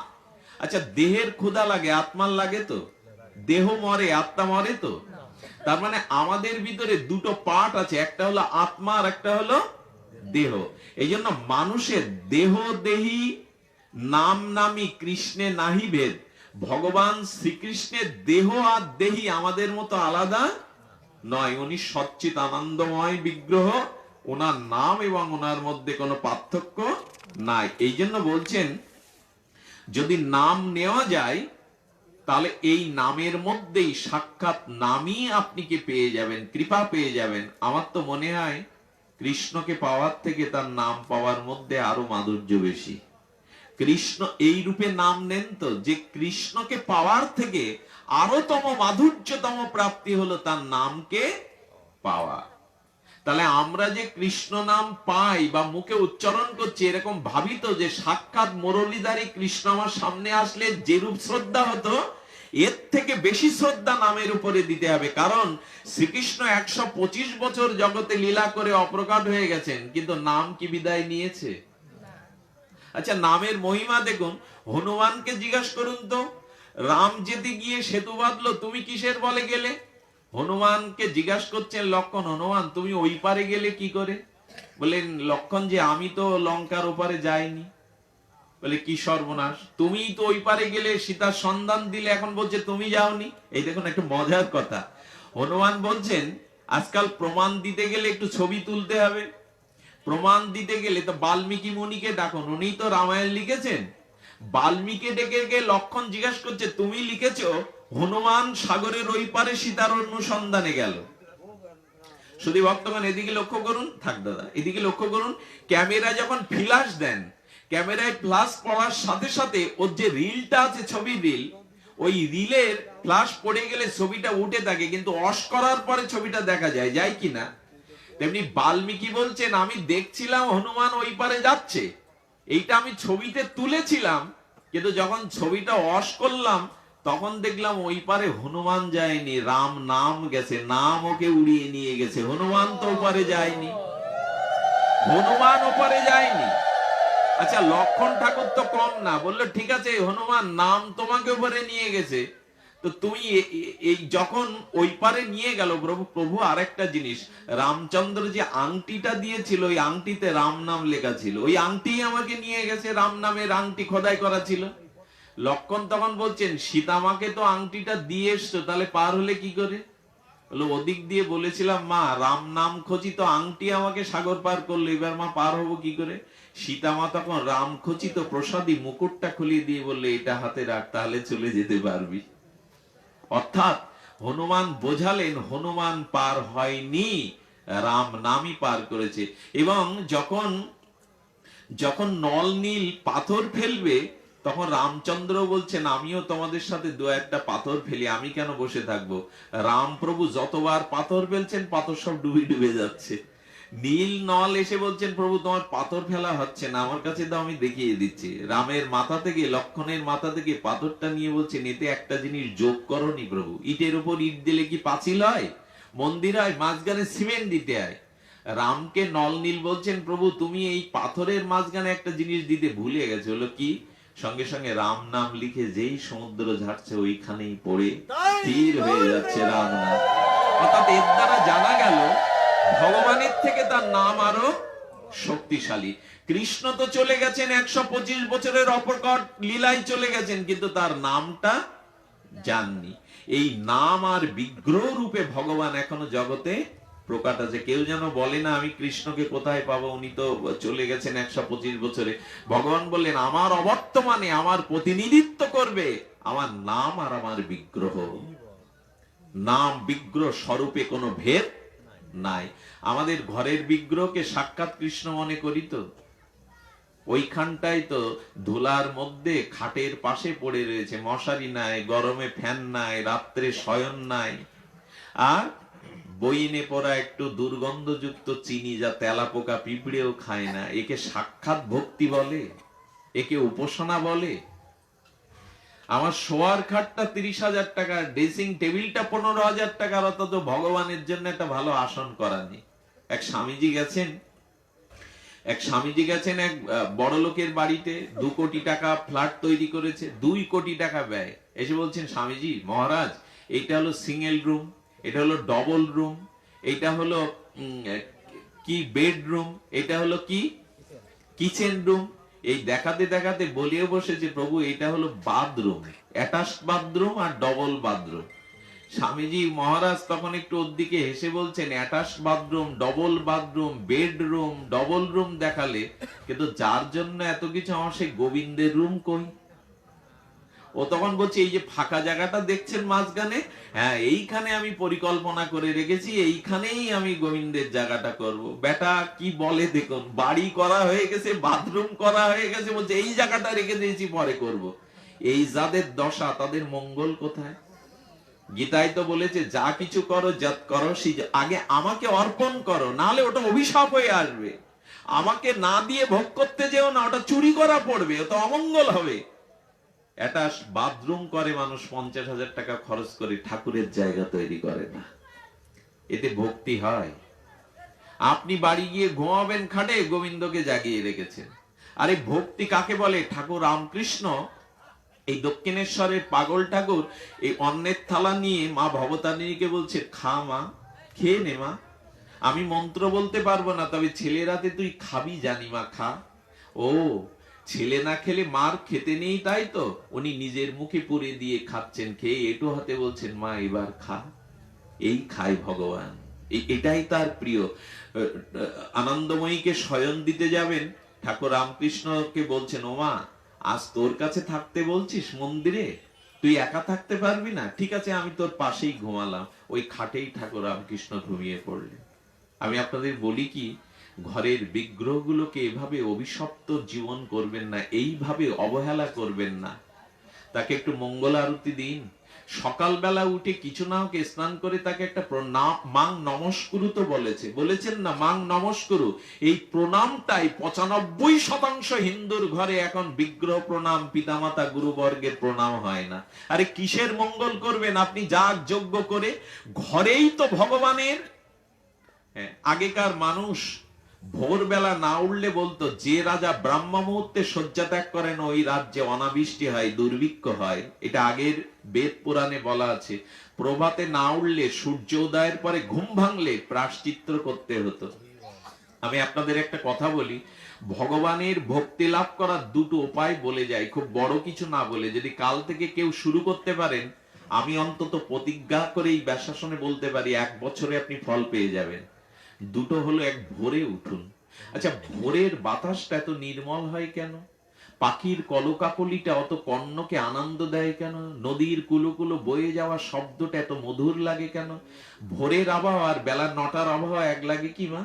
আচ্ছা দেহের ক্ষুধা লাগে, আত্মার লাগে তো? দেহ মরে, আত্মা মরে তো? তার মানে আমাদের ভিতরে দুটো পার্ট আছে, একটা হলো আত্মা আর একটা হলো দেহ। এই জন্য মানুষের দেহ দেহী নাম নামী কৃষ্ণে নাহি ভেদ। ভগবান শ্রীকৃষ্ণের দেহ আর দেহী আমাদের মতো আলাদা নয়। উনি সচ্চিত আনন্দময় বিগ্রহ, ওনার নাম এবং ওনার মধ্যে কোনো পার্থক্য নাই। এই জন্য বলছেন, যদি নাম নেওয়া যায় তাহলে এই নামের মধ্যেই সাক্ষাৎ নামই আপনি কি পেয়ে যাবেন, কৃপা পেয়ে যাবেন। আমার তো মনে হয় কৃষ্ণকে পাওয়ার থেকে তার নাম পাওয়ার মধ্যে আরো মাধুর্য বেশি। কৃষ্ণ এই রূপে নাম নেন তো, যে কৃষ্ণকে পাওয়ার থেকে আরোতম মাধুর্যতম প্রাপ্তি হলো তার নামকে পাওয়া। তাহলে আমরা যে কৃষ্ণ নাম পাই বা মুখে উচ্চারণ করছি, এরকম ভাবিত যে সাক্ষাৎ মুরলীধারী কৃষ্ণ আমার সামনে আসলে যেরূপ শ্রদ্ধা হতো, এর থেকে বেশি শ্রদ্ধা নামের উপরে দিতে হবে। কারণ শ্রীকৃষ্ণ 125 বছর জগতে লীলা করে অপ্রকাট হয়ে গেছেন, কিন্তু নাম কি বিদায় নিয়েছে? আচ্ছা, নামের মহিমা দেখুন। হনুমানকে জিজ্ঞাসা করুন তো, রাম যেতে গিয়ে সেতু বাঁধলো, তুমি কিসের বলে গেলে? হনুমানকে জিজ্ঞাসা করছেন লক্ষণ, হনুমান তুমি ওই পারে গেলে কি করে? বলেন লক্ষণ যে আমি তো লঙ্কার ওপারে যাইনি। বলে কি সর্বনাশ, তুমি তো ওই পারে গেলে, সীতার সন্ধান দিলে, এখন বলছে তুমি যাওনি। এই দেখুন একটা মজার কথা। হনুমান বলছেন আজকাল প্রমাণ দিতে গেলে একটু ছবি তুলতে হবে। প্রমাণ দিতে গেলে তো বাল্মীকি মুনিকে ডাকুন, উনি তো রামায়ণ লিখেছেন। বাল্মীকি ডেকে গিয়ে লক্ষণ জিজ্ঞাসা করছে তুমি লিখেছো হনুমান সাগরের ওই পারে সীতার অনুসন্ধানে গেল। শুধু ভক্তগণ এদিকে লক্ষ্য করুন, থাক দাদা এদিকে লক্ষ্য করুন। ক্যামেরা যখন ফ্ল্যাশ দেন, ক্যামেরায় ফ্ল্যাশ পড়ার সাথে সাথে ওর যে রিলটা আছে, ছবি রিল, ওই রিলের ফ্ল্যাশ পড়ে গেলে ছবিটা উঠে থাকে, কিন্তু অস করার পরে ছবিটা দেখা যায়, যায় কিনা? তেমনি বাল্মীকি বলছেন আমি দেখছিলাম হনুমান ওই পারে যাচ্ছে, এইটা আমি ছবিতে তুলেছিলাম, কিন্তু যখন ছবিটা অস করলাম তখন দেখলাম ওই পারে হনুমান যায়নি, রাম নাম গেছে, নাম ওকে উড়িয়ে নিয়ে গেছে। হনুমান তো ওপারে যায়নি, হনুমান ওপারে যায়নি। আচ্ছা, লক্ষণ ঠাকুর তো কম না, বললো ঠিক আছে হনুমান নাম তোমাকে ওপারে নিয়ে গেছে, তো তুমি এই যখন ওই পারে নিয়ে গেল প্রভু আরেকটা জিনিস, রামচন্দ্র যে আংটিটা দিয়েছিল ওই আংটিতে রাম নাম লেখা ছিল, ওই আংটি আমাকে নিয়ে গেছে, রাম নামের আংটি খোদাই করা ছিল। লক্ষণ তখন বলছেন সীতামাকে তো আংটিটা দিয়ে এসছো, তাহলে পার হলে কি করে? বলো ওদিক দিয়ে বলেছিলাম মা রাম নাম খচিত আংটি আমাকে সাগর পার করলো, এবার মা পার হবো কি করে? সীতামা তখন রাম খচিত প্রসাদী মুকুটটা খুলিয়ে দিয়ে বললে এটা হাতে রাখ, তাহলে চলে যেতে পারবি। অর্থাৎ হনুমান বোঝালেন হনুমান পার হয়নি, রাম নামই পার করেছে। এবং যখন যখন নল নীল পাথর ফেলবে, তখন রামচন্দ্র বলছেন আমিও তোমাদের সাথে দু একটা পাথর ফেলি, আমি কেন বসে থাকবো? রাম প্রভু যতবার পাথর ফেলছেন পাথর সব ডুবে ডুবে যাচ্ছে। নীল নল এসে বলছেন প্রভু তোমার পাথর ফেলা হচ্ছে না, আমার কাছে তো আমি দেখিয়ে দিচ্ছি। রামের মাথা থেকে, লক্ষণের মাথা থেকে পাথরটা নিয়ে বলছেন এতে একটা জিনিস যোগ করনি প্রভু, ইটের উপর ইট দিলে কি পাঁচিল হয়, মন্দির হয়? মাঝখানে সিমেন্ট দিতে হয়। রামকে নল নীল বলছেন প্রভু তুমি এই পাথরের মাঝখানে একটা জিনিস দিতে ভুলে গেছে, হলো কি? সঙ্গে সঙ্গে রাম নাম লিখে যেই সমুদ্র ঝাড়ছে ওইখানেই পড়ে স্থির হয়ে যাচ্ছে রাম নাম। অর্থাৎ এর দ্বারা জানা গেল ভগবানের থেকে তার নাম আরো শক্তিশালী। কৃষ্ণ তো চলে গেছেন 125 বছরের অপ্রকট লীলায় চলে গেছেন, কিন্তু তার নামটা জাননি। এই নাম আর বিগ্রহ রূপে ভগবান এখনো জগতে প্রকাট আছে। কেউ যেন বলে না আমি কৃষ্ণকে কোথায় পাবো, উনি তো চলে গেছেন 125 বছরে। ভগবান বললেন আমার অবর্তমানে আমার প্রতিনিধিত্ব করবে আমার নাম আর আমার বিগ্রহ। নাম বিগ্রহ স্বরূপে কোনো ভেদ নাই। আমাদের ঘরের বিগ্রহকে সাক্ষাৎ কৃষ্ণ মনে করি তো, ওইখানটাই তো ধুলার মধ্যে খাটের পাশে পড়ে রয়েছে, মশারি নাই, গরমে ফ্যান নাই, রাত্রে শয়ন নাই, আর বইনে পড়া একটু দুর্গন্ধযুক্ত চিনি যা তেলাপোকা পিঁপড়েও খায় না, একে সাক্ষাৎ ভক্তি বলে? একে উপাসনা বলে? আমার শোয়ার খাটটা 30,000 টাকা, ড্রেসিং টেবিলটা 15,000 টাকার, অথচ ভগবানের জন্য একটা ভালো আসন করা নেই। এক স্বামীজি গেছেন এক বড় লোকের বাড়িতে, 2 কোটি টাকা ফ্ল্যাট তৈরি করেছে, 2 কোটি টাকা ব্যয়। এসে বলছেন স্বামীজি মহারাজ এটা হলো সিঙ্গেল রুম, এটা হলো ডবল রুম, এটা হলো কি বেডরুম, এটা হলো কি কিচেন রুম। এই দেখাতে দেখাতে বলিয়ে বসেছে প্রভু এটা হলো বাথরুম, অ্যাটাচ বাথরুম আর ডবল বাথরুম। স্বামীজি মহারাজ তখন একটু ওর দিকে হেসে বলছেন attach bathroom, double bathroom, bedroom, double room দেখালে, কিন্তু যার জন্য এত কিছু আমার সেই গোবিন্দের রুম কই? ও তখন বলছে এই যে ফাঁকা জায়গাটা দেখছেন মাঝখানে, হ্যাঁ এইখানে আমি পরিকল্পনা করে রেখেছি, এইখানেই আমি গোবিন্দের জায়গাটা করব। বেটা কি বলে দেখুন, বাড়ি করা হয়ে গেছে, বাথরুম করা হয়ে গেছে, বলছে এই জায়গাটা রেখে দিয়েছি পরে করব। এই যাদের দশা তাদের মঙ্গল কোথায়? গীতায় তো বলেছে যা কিছু করো যত করো আগে আমাকে অর্পণ করো, নাহলে ওটা অভিশাপ হয়ে আসবে। আমাকে না দিয়ে ভোগ করতে যেও না, ওটা চুরি করা পড়বে, ওটা অমঙ্গল হবে। এটা বাথরুম করে মানুষ 50,000 টাকা খরচ করে, ঠাকুরের জায়গা তৈরি করে না। এতে ভক্তি হয়? আপনি বাড়ি গিয়ে ঘুমাবেন খাটে, গোবিন্দকে জাগিয়ে রেখেছেন। আরে ভক্তি কাকে বলে? ঠাকুর রামকৃষ্ণ এই দক্ষিণেশ্বরের পাগল ঠাকুর এই অন্নের থালা নিয়ে মা ভবতারিণীকে বলছে, খা মা, খেয়ে নে মা, আমি মন্ত্র বলতে পারবো না, তবে ছেলের হাতে তুই খাবি জানি মা, খা। ও ছেলে না খেলে মার খেতে নেই, তাই তো উনি নিজের মুখে পুরে দিয়ে খাচ্ছেন, খেয়ে এটো হাতে বলছেন মা এবার খা। এই খায় ভগবান, এটাই তার প্রিয়। আনন্দময়ীকে শয়ন দিতে যাবেন, ঠাকুর রামকৃষ্ণকে বলছেন, ও মা আজ তোর কাছে থাকতে বলছিস মন্দিরে, তুই একা থাকতে পারবি না, ঠিক আছে আমি তোর পাশেই ঘুমালাম। ওই খাটেই ঠাকুর রামকৃষ্ণ ঘুমিয়ে পড়লেন। আমি আপনাদের বলি কি, ঘরের বিগ্রহগুলোকে এভাবে অভিশপ্ত জীবন করবেন না, এইভাবে অবহেলা করবেন না। তাকে একটু মঙ্গল আরতি দিন। সকালবেলা উঠে কিছু না হোক স্নান করে তাকে একটা প্রণাম, মাং নমস্কুরু তো বলেছেন না, মাং নমস্কুরু। এই প্রণামটাই 95% হিন্দুর ঘরে এখন বিগ্রহ প্রণাম, পিতামাতা গুরুবর্গের প্রণাম হয় না। আরে কিসের মঙ্গল করবেন আপনি? যাগ যজ্ঞ করে ঘরেই তো ভগবানের। আগেকার মানুষ ভোরবেলা না উঠলে বলতো, যে রাজা ব্রাহ্ম মুহূর্তে শয্যা ত্যাগ করেন ওই রাজ্যে অনাবৃষ্টি হয়, দুর্ভিক্ষ হয়। এটা আগের বেদ পুরাণে বলা আছে। প্রভাতে না উঠলে, সূর্য উদয়ের পরে ঘুম ভাঙলে প্রায়শ্চিত্ত করতে হতো। আমি আপনাদের একটা কথা বলি, ভগবানের ভক্তি লাভ করার দুটো উপায় বলে যায়, খুব বড় কিছু না বলে। যদি কাল থেকে কেউ শুরু করতে পারেন, আমি অন্তত প্রতিজ্ঞা করে এই ব্যাসাসনে বলতে পারি 1 বছরে আপনি ফল পেয়ে যাবেন। দুটো হলো, এক ভোরে উঠুন। আচ্ছা ভোরের বাতাসটা এত নির্মল হয় কেন? পাখির কলকাকলিটা অত কর্ণকে আনন্দ দেয় কেন? নদীর কুলুকুলো বয়ে যাওয়া শব্দটা এত মধুর লাগে কেন? ভোরের আবহাওয়া আর বেলা 9টার আবহাওয়া এক লাগে কি মা?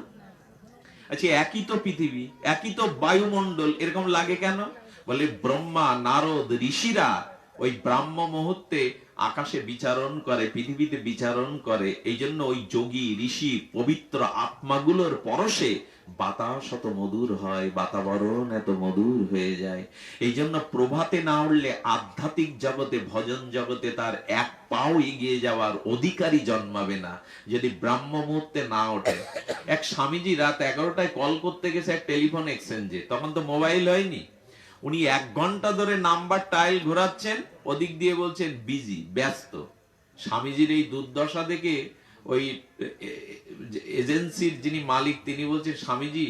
আচ্ছা একই তো পৃথিবী, একই তো বায়ুমণ্ডল, এরকম লাগে কেন? বলে ব্রহ্মা নারদ ঋষিরা ওই ব্রাহ্ম মুহূর্তে আকাশে বিচারণ করে, পৃথিবীতে বিচারণ করে। এই জন্য ওই যোগী ঋষি পবিত্র আত্মাগুলোর পরশে বাতাস এত মধুর হয়, বাতাবরণ এত মধুর হয়ে যায়। এই জন্য প্রভাতে না উঠলে আধ্যাত্মিক জগতে, ভজন জগতে তার এক পাও এগিয়ে যাওয়ার অধিকারী জন্মাবে না, যদি ব্রাহ্ম মুহূর্তে না ওঠে। এক স্বামীজি রাত 11টায় কল করতে গেছে এক টেলিফোন এক্সচেঞ্জে, তখন তো মোবাইল হয়নি। উনি 1 ঘন্টা ধরে নাম্বার টাইল ঘোরাচ্ছেন, ওদিক দিয়ে বলছেন বিজি, ব্যস্ত। স্বামীজির এই দুর্দশা দেখে ওই এজেন্সির যিনি মালিক তিনি বলছেন, স্বামীজি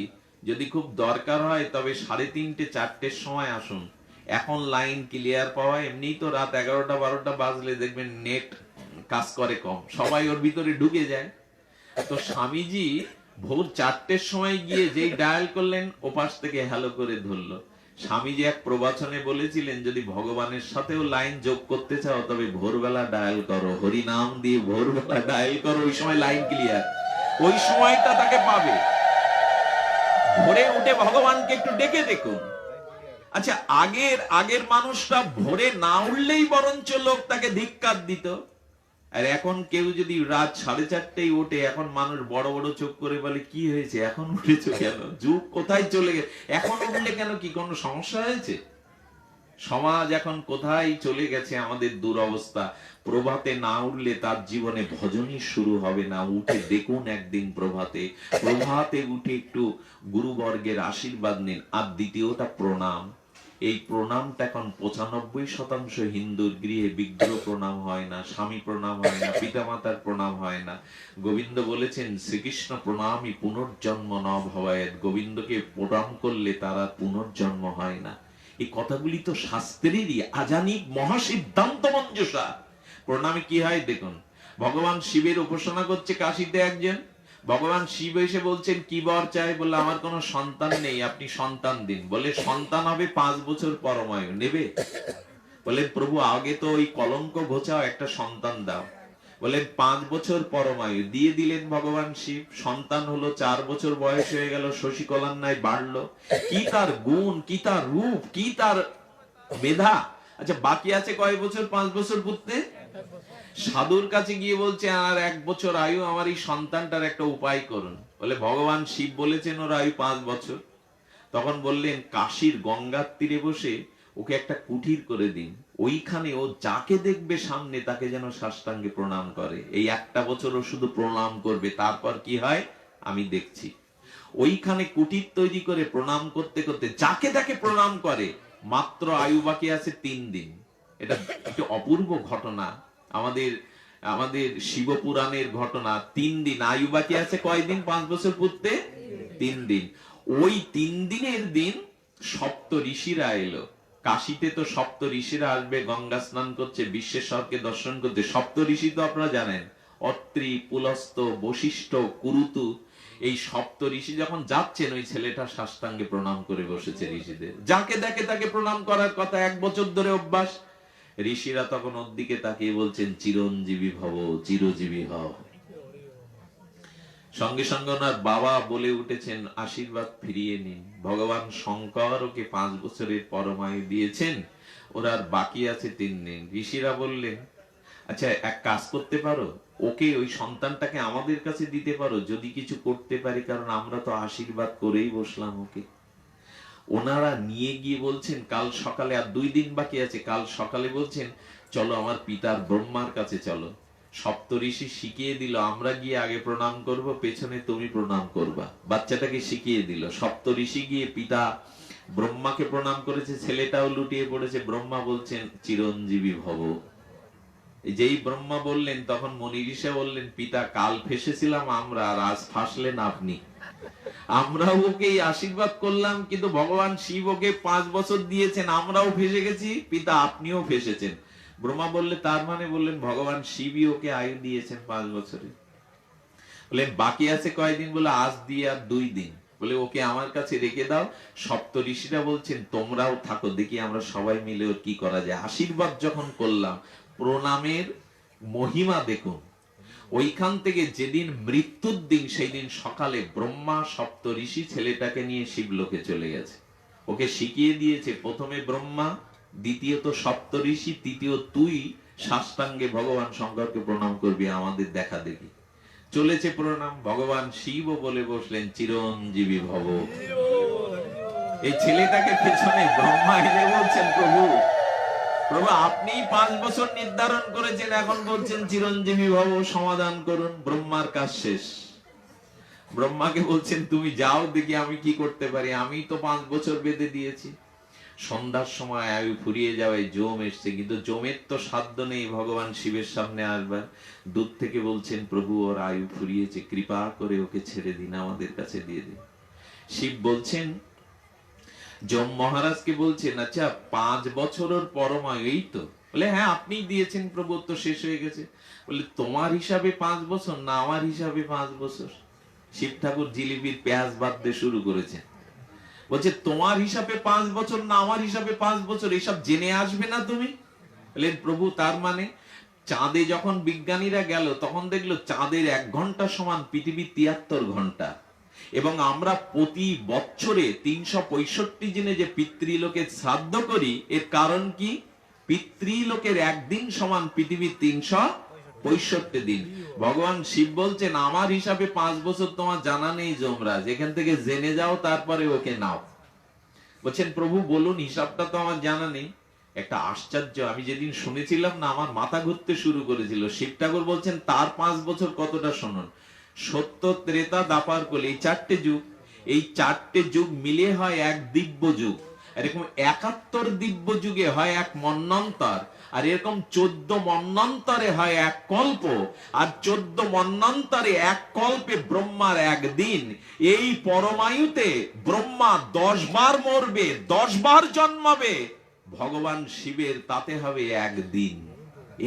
যদি খুব দরকার হয় তবে 3:30 4টের সময় আসুন, এখন লাইন ক্লিয়ার পাওয়া, এমনি তো রাত 11টা 12টা বাজলে দেখবেন নেট কাজ করে কম, সবাই ওর ভিতরে ঢুকে যায়। তো স্বামীজি ভোর 4টের সময় গিয়ে যেই ডায়াল করলেন, ওপাশ থেকে হ্যালো করে ধরলো। স্বামীজি এক প্রবচনে বলেছিলেন, যদি ভগবানের সাথেও লাইন যোগ করতে চাও তবে ভোরবেলা ডায়াল করো, হরি নাম দিয়ে ভোরবেলা ডায়াল করো, ওই সময় লাইন ক্লিয়ার, ওই সময়টা তাকে পাবে। ভোরে উঠে ভগবানকে একটু ডেকে দেখুন। আচ্ছা আগের মানুষরা ভোরে না উঠলেই বরঞ্চ লোক তাকে ধিক্কার দিত, আর এখন কেউ যদি রাত 4:30টায় ওঠে, এখন মানুষ বড় বড় চোখ করে বলে, কি হয়েছে এখন উঠেছো কেন? যুগ কোথায় চলে গেছে? এখন উঠলে কেন, কি কোনো সমস্যা হয়েছে? সমাজ এখন কোথায় চলে গেছে, আমাদের দুরবস্থা। প্রভাতে না উঠলে তার জীবনে ভজনই শুরু হবে না। উঠে দেখুন একদিন প্রভাতে উঠে একটু গুরুবর্গের আশীর্বাদ নিন। আর দ্বিতীয়টা প্রণাম। এই প্রণামটা এখন 95% হিন্দুর গৃহে বিগ্রহ প্রণাম হয় না, স্বামী প্রণাম হয় না, পিতামাতার প্রণাম হয় না। গোবিন্দ বলেছেন, শ্রীকৃষ্ণ প্রণামী পুনর্জন্ম ন ভবায়েৎ। গোবিন্দকে প্রণাম করলে তারা পুনর্জন্ম হয় না। এই কথাগুলি তো শাস্ত্রেরই আজানিক মহাসিদ্ধান্ত মঞ্জুষা। প্রণামে কি হয় দেখুন, ভগবান শিবের উপাসনা করছে কাশীতে একজন, ভগবান শিব এসে বলছেন কি বর চাই? বলে আমার কোনো সন্তান নেই, আপনি সন্তান দিন। বলে সন্তান হবে 5 বছর পরমায়ু, নেবে? বলে প্রভু আগে তো ওই কলঙ্ক ঘোচাও, একটা সন্তান দাও। বলেন 5 বছর পরমায়ু দিয়ে দিলেন ভগবান শিব। সন্তান হলো, 4 বছর বয়স হয়ে গেল, শশীকলান্নায় বাড়লো। কি তার গুণ, কি তার রূপ, কি তার মেধা! আচ্ছা বাকি আছে কয় বছর 5 বছর পুততে? সাধুর কাছে গিয়ে বলছে আর 1 বছর আয়ু, আমার এই সন্তানটার একটা উপায় করুন। বলে ভগবান শিব বলেছেন ওর আয়ু 5 বছর। তখন বললেন কাশীর গঙ্গার তীরে বসে ওকে একটা কুঠির করে দিন, ওইখানে ও যাকে দেখবে সামনে তাকে যেন সাষ্টাঙ্গে প্রণাম করে। এই 1টা বছর ও শুধু প্রণাম করবে, তারপর কি হয় আমি দেখছি। ওইখানে কুটির তৈরি করে প্রণাম করতে করতে যাকে তাকে প্রণাম করে। মাত্র আয়ু বাকি আছে 3 দিন। এটা একটি অপূর্ব ঘটনা, আমাদের আমাদের শিবপুরাণের ঘটনা। 3 দিন আয়ু বাকি আছে, কয়দিন 5 বছর পূর্তে? 3 দিন। ওই 3 দিনের দিন সপ্ত ঋষিরা এলো। কাশীতে তো সপ্ত ঋষিরা আসবে, গঙ্গা স্নান করছে, বিশ্বেশ্বরকে দর্শন করতে। সপ্ত ঋষি তো আপনারা জানেন, অত্রি, পুলস্ত, বশিষ্ঠ, কুরুতু। এই সপ্ত ঋষি যখন যাচ্ছেন, ওই ছেলেটা সাষ্টাঙ্গে প্রণাম করে বসেছে ঋষিদের। যাকে দেখে তাকে প্রণাম করার কথা, 1 বছর ধরে অভ্যাস। ঋষিরা তখন ওর দিকে তাকিয়ে বলছেন চিরঞ্জীবী ভব, চিরজীবী হও। সঙ্গে সঙ্গে ওনার বাবা বলে উঠেছেন আশীর্বাদ ফিরিয়ে নিন। ভগবান শঙ্কর ওকে 5 বছরের পরমায়ু দিয়েছেন, ওর আর বাকি আছে 3 দিন। ঋষিরা বললেন আচ্ছা এক কাজ করতে পারো, ওকে ওই সন্তানটাকে আমাদের কাছে দিতে পারো, যদি কিছু করতে পারি, কারণ আমরা তো আশীর্বাদ করেই বসলাম ওকে। ওনারা নিয়ে গিয়ে বলছেন কাল সকালে, আর 2 দিন বাকি আছে, কাল সকালে বলছেন চলো আমার পিতার ব্রহ্মার কাছে চলো। সপ্ত ঋষি শিখিয়ে দিল, আমরা গিয়ে আগে প্রণাম করব, পেছনে তুমি প্রণাম করবা। বাচ্চাটাকে শিখিয়ে দিল। সপ্ত ঋষি গিয়ে পিতা ব্রহ্মাকে প্রণাম করেছে, ছেলেটাও লুটিয়ে পড়েছে। ব্রহ্মা বলছেন চিরঞ্জীবী ভব। যেই ব্রহ্মা বললেন, তখন মনি ঋষি বললেন পিতা কাল ফেসেছিলাম আমরা, আর আজ ফাঁসলেন আপনি। আমরা ওকে আশীর্বাদ করলাম, কিন্তু ভগবান শিব ওকে 5 বছর দিয়েছেন, আমরাও ফেসে গেছি, পিতা আপনিও ফেসেছেন। ব্রহ্মা বললে তার মানে? বললেন ভগবান শিবই ওকে আয়ু দিয়েছেন 5 বছরে। বললেন বাকি আছে কয়দিন? বলে আজ দিয়ে আর 2 দিন। বলে ওকে আমার কাছে রেখে দাও। সপ্ত ঋষিরা বলছেন তোমরাও থাকো, দেখি আমরা সবাই মিলে ওর কি করা যায়। আশীর্বাদ যখন করলাম, প্রণামের মহিমা দেখুন। ওইখান থেকে যেদিন মৃত্যুর দিন, সেই দিন সকালে ব্রহ্মা সপ্ত ঋষি ছেলেটাকে নিয়ে শিবলোকে চলে গেছে। ওকে শিখিয়ে দিয়েছে, প্রথমে ব্রহ্মা, দ্বিতীয়ত সপ্ত ঋষি, তৃতীয় তুই সাষ্টাঙ্গে ভগবান শঙ্করকে প্রণাম করবি, আমাদের দেখা দেখি। চলেছে প্রণাম। ভগবান শিব বলে বসলেন চিরঞ্জীবী ভব। এই ছেলেটাকে পেছনে ব্রহ্মা এনে বলছেন প্রভু, প্রভু আপনি 5 বছর নির্ধারণ করেছেন, এখন বলছেন চিরঞ্জীবী ভব, সমাধান করুন। ব্রহ্মার কাজ শেষ। ব্রহ্মাকে বলছেন তুমি যাও, দেখি আমি কি করতে পারি, আমি তো 5 বছর বেঁধে দিয়েছি। সন্ধ্যার সময় আয়ু ফুরিয়ে যাওয়ায় জম এসছে, কিন্তু জমের তো সাধ্য নেই ভগবান শিবের সামনে আসবার। দূর থেকে বলছেন প্রভু ওর আয়ু ফুরিয়েছে, কৃপা করে ওকে ছেড়ে দিন, আমাদের কাছে দিয়ে দিন। শিব বলছেন, যম মহারাজকে বলছেন আচ্ছা 5 বছরের পরমায়ু এই তো? বলে হ্যাঁ আপনি দিয়েছেন প্রভু, তো শেষ হয়ে গেছে। বলে তোমার হিসাবে 5 বছর না আমার হিসাবে 5 বছর? শিব ঠাকুর জিলিপির পেঁয়াজ বাঁধতে শুরু করেছেন। বলছে তোমার হিসাবে 5 বছর না আমার হিসাবে 5 বছর, এসব জেনে আসবে না তুমি? বললেন প্রভু তার মানে? চাঁদে যখন বিজ্ঞানীরা গেল, তখন দেখলো চাঁদের 1 ঘন্টা সমান পৃথিবীর 73 ঘন্টা। এবং আমরা প্রতি বছরে 365 দিনে যে পিতৃলোকে শ্রাদ্ধ করি, এর কারণ কি? পিতৃলোকের একদিন সমান পৃথিবীর 365 দিন। ভগবান শিব বলছেন আমার হিসাবে 5 বছর তোমার জানা নেই যমরাজ, এখান থেকে জেনে যাও, তারপরে ওকে নাও। বলছেন প্রভু বলুন, হিসাবটা তো আমার জানা নেই। একটা আশ্চর্য, আমি যেদিন শুনেছিলাম না আমার মাথা ঘুরতে শুরু করেছিল। শিব ঠাকুর বলছেন তার 5 বছর কতটা শুনুন। সত্য, ত্রেতা, দ্বাপর, কলি, এই 4টে যুগ, এই 4টে যুগ মিলে হয় এক দিব্য যুগ। এরকম 71 দিব্য যুগে হয় এক মন্বন্তর, আর এরকম 14 মন্বন্তরে হয় এক কল্প, আর 14 মন্বন্তরে এক কল্পে ব্রহ্মার 1 দিন। এই পরমায়ুতে ব্রহ্মা 10 বার মরবে, 10 বার জন্মাবে, ভগবান শিবের তাতে হবে 1 দিন।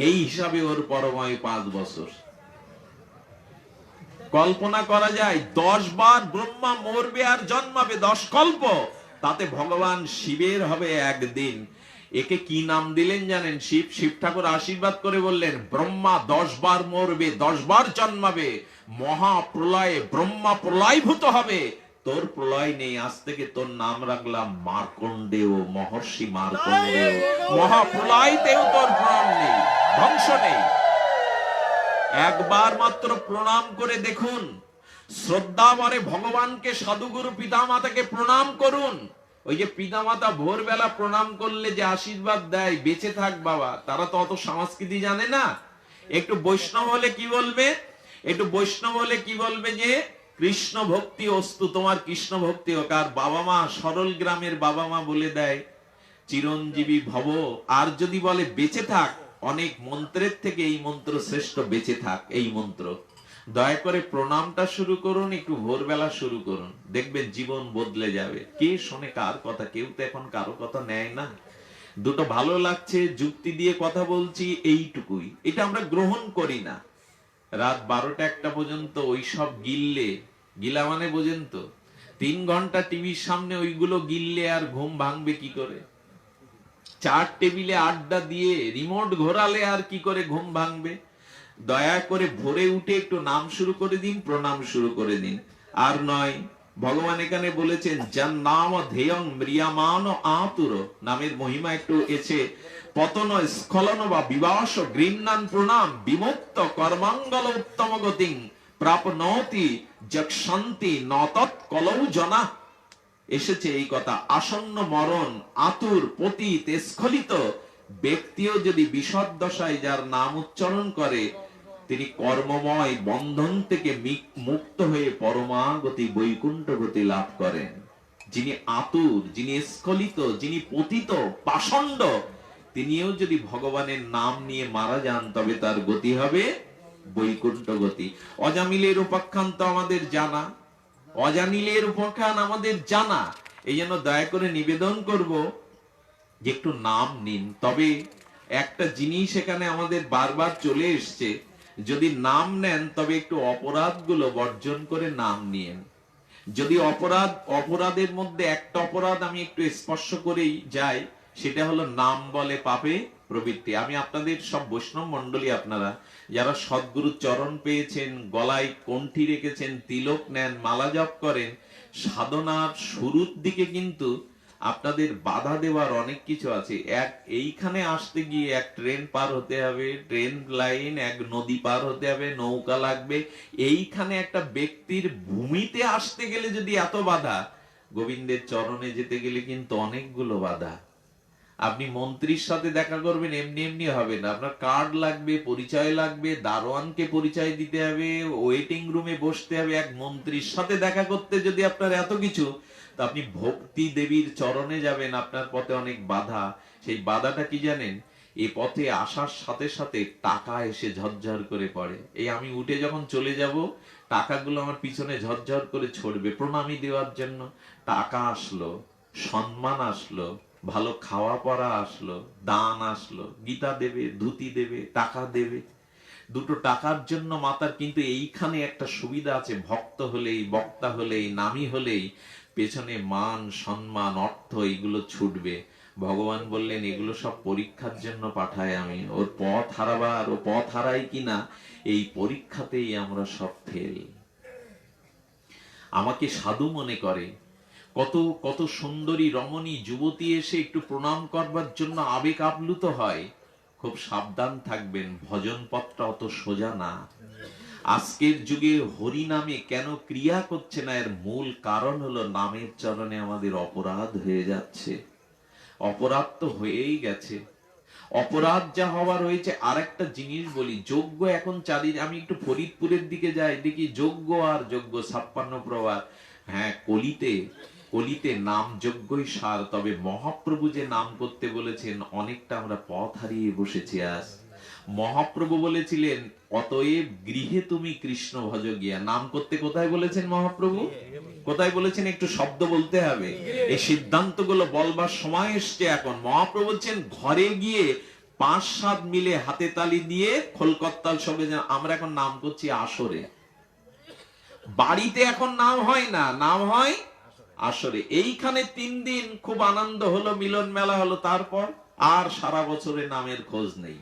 এই হিসাবে ওর পরমায়ু 5 বছর। কল্পনা করা যায়, 10 বার ব্রহ্মা মরবে আর জন্মাবে, 10 কল্প, তাতে ভগবান শিবের হবে 1 দিন। একে কি নাম দিলেন জানেন? শিব। শিব ঠাকুর আশীর্বাদ করে বললেন, ব্রহ্মা 10 বার মরবে, 10 বার জন্মাবে, মহা প্রলয়ে ব্রহ্মা প্রলয়ভূত হবে, তোর প্রলয় নেই, আজ থেকে তোর নাম রাখলাম মার্কণ্ডেয়, মহর্ষি মার্কণ্ডেয়। মহা প্রলয়তেও তোর প্রণাম নেই, ধ্বংস নেই। একবার মাত্র প্রণাম করে দেখুন, শ্রদ্ধা ভরে ভগবানকে, সাধুগুরু পিতামাতাকে প্রণাম করুন। ওই যে পিতামাতা ভোরবেলা প্রণাম করলে যে আশীর্বাদ দেয়, বেঁচে থাক বাবা, তারা তো অত সংস্কৃতি জানে না। একটু বৈষ্ণব হলে কি বলবে? একটু বৈষ্ণব হলে কি বলবে? যে কৃষ্ণ ভক্তি অস্তু, তোমার কৃষ্ণ ভক্তি হোক। আর বাবা মা, সরল গ্রামের বাবা মা বলে দেয় চিরঞ্জীবী ভব। আর যদি বলে বেঁচে থাক, অনেক মন্ত্রের থেকে এই মন্ত্র শ্রেষ্ঠ, বেঁচে থাক এই মন্ত্র। দয়া করে প্রণামটা শুরু করুন, একটু ভোরবেলা শুরু করুন, দেখবেন জীবন বদলে যাবে। কে শোনে কার কথা? কেউ তো এখন কারো কথা নেয় না। দুটো ভালো লাগছে, যুক্তি দিয়ে কথা বলছি, এইটুকুই। এটা আমরা গ্রহণ করি না। রাত 12টা-1টা পর্যন্ত ওই সব গিললে, গিলা মানে বোঝেন তো, 3 ঘন্টা টিভির সামনে ওইগুলো গিললে আর ঘুম ভাঙবে কি করে? 4 টেবিলে আড্ডা দিয়ে রিমোট ঘোরালে আর কি করে ঘুম ভাঙবে? দয়া করে ভোরে উঠে একটু নাম শুরু করে দিন, প্রণাম শুরু করে দিন। আর নয়, ভগবান এখানে বলেছেন যার নাম ধেয়ং ম্রিয়ামান আতুর, নামের মহিমা একটু এসে পতন স্খলন বা বিবাস গৃহ্ণান প্রণাম বিমুক্ত কর্মাঙ্গল উত্তম গতিং প্রাপনতি যক্ষান্তি নতৎ কলৌ জনা। এসেছে এই কথা, আসন্ন মরণ, আতুর, পতিত, স্খলিত ব্যক্তিও যদি বিষদ দশায় যার নাম উচ্চারণ করে, তিনি কর্মময় বন্ধন থেকে মুক্ত হয়ে পরমাগতি বৈকুণ্ঠ গতি লাভ করেন। যিনি আতুর, যিনি স্খলিত, যিনি পতিত, পাষণ্ড, তিনিও যদি ভগবানের নাম নিয়ে মারা যান, তবে তার গতি হবে বৈকুণ্ঠ গতি। অজামিলের উপাখ্যান তো আমাদের জানা, অজানিলের উপাখ্যান আমাদের জানা। এই জন্য দয়া করে নিবেদন করব যে একটু নাম নিন। তবে একটা জিনিস এখানে আমাদের বারবার চলে এসছে, যদি নাম নেন তবে একটু অপরাধগুলো বর্জন করে নাম নিয়েন। যদি অপরাধের মধ্যে একটা অপরাধ আমি একটু স্পর্শ করেই যাই, সেটা হলো নাম বলে পাপে প্রবৃত্তি। আমি আপনাদের সব বৈষ্ণব মন্ডলী, আপনারা যারা সদ্গুরুর চরণ পেয়েছেন, গলায় কণ্ঠি রেখেছেন, তিলক নেন, মালা জপ করেন, সাধনার শুরুর দিকে কিন্তু আপনাদের বাধা দেওয়ার অনেক কিছু আছে। এইখানে আসতে গিয়ে এক ট্রেন পার হতে হবে, ট্রেন লাইন, এক নদী পার হতে হবে, নৌকা লাগবে। এইখানে একটা ব্যক্তির ভূমিতে আসতে গেলে যদি এত বাধা, গোবিন্দের চরণে যেতে গেলে কিন্তু অনেকগুলো বাধা। আপনি মন্ত্রীর সাথে দেখা করবেন, এমনি এমনি হবে না। আপনার কার্ড লাগবে, পরিচয় লাগবে, দারোয়ানকে পরিচয় দিতে হবে, ওয়েটিং রুমে বসতে হবে। এক মন্ত্রীর সাথে দেখা করতে যদি আপনার এত কিছু, তো আপনি ভক্তি দেবীর চরণে যাবেন, আপনার পথে অনেক বাধা। সেই বাধাটা কি জানেন? এই পথে আসার সাথে সাথে টাকা এসে ঝরঝর করে পড়ে। এই আমি উঠে যখন চলে যাব, টাকাগুলো আমার পিছনে ঝরঝর করে ছড়বে। প্রণামী দেওয়ার জন্য টাকা আসলো, সম্মান আসলো, ভালো খাওয়া পড়া আসলো, দান আসলো, গীতা দেবে, ধুতি দেবে, টাকা দেবে। দুটো টাকার জন্য মাতার কিন্তু এইখানে একটা সুবিধা আছে, ভক্ত হলেই, বক্তা হলেই, নামী হলেই পেছনে মান, সম্মান, অর্থ এগুলো ছুটবে। ভগবান বললেন এগুলো সব পরীক্ষার জন্য পাঠায় আমি। ওর পথ হারাবার, ও পথ হারাই কিনা, এই পরীক্ষাতেই আমরা সব ফেল। আমাকে সাধু মনে করে, কত কত সুন্দরী রমণী যুবতী এসে একটু প্রণাম করবার জন্য আবেগ আপ্লুত হয়। খুব সাবধান থাকবেন, ভজন পথটা অত সোজা না। আজকের যুগে হরি নামে কেন ক্রিয়া করছে না, এর মূল কারণ হলো নামের চরণে আমাদের অপরাধ হয়ে যাচ্ছে। অপরাধ তো হয়েই গেছে, অপরাধ যা হওয়ার হয়েছে। আরেকটা জিনিস বলি, যজ্ঞ এখন আমি একটু ফরিদপুরের দিকে যাই, দেখি যজ্ঞ আর যজ্ঞ 56 প্রবার। হ্যাঁ, কলিতে নাম যজ্ঞই সার। তবে মহাপ্রভু যে নাম করতে বলেছেন, অনেকটা আমরা পথ হারিয়ে বসেছি আজ। মহাপ্রভু বলেছিলেন অতএব গৃহে তুমি কৃষ্ণ ভজ গিয়া। নাম করতে কোথায় বলেছেন মহাপ্রভু? কোথায় বলেছেন? একটু শব্দ বলতে হবে। এই সিদ্ধান্তগুলো বলবার সময় এসছে এখন। মহাপ্রভু বলছেন ঘরে গিয়ে 5-7 মিলে হাতে তালি দিয়ে খোলকত্তাল সঙ্গে, আমরা এখন নাম করছি আসরে। বাড়িতে এখন নাম হয় না, নাম হয় আসরে। এইখানে 3 দিন খুব আনন্দ হলো, মিলন মেলা হলো, তারপর আর সারা বছরে নামের খোঁজ নেই।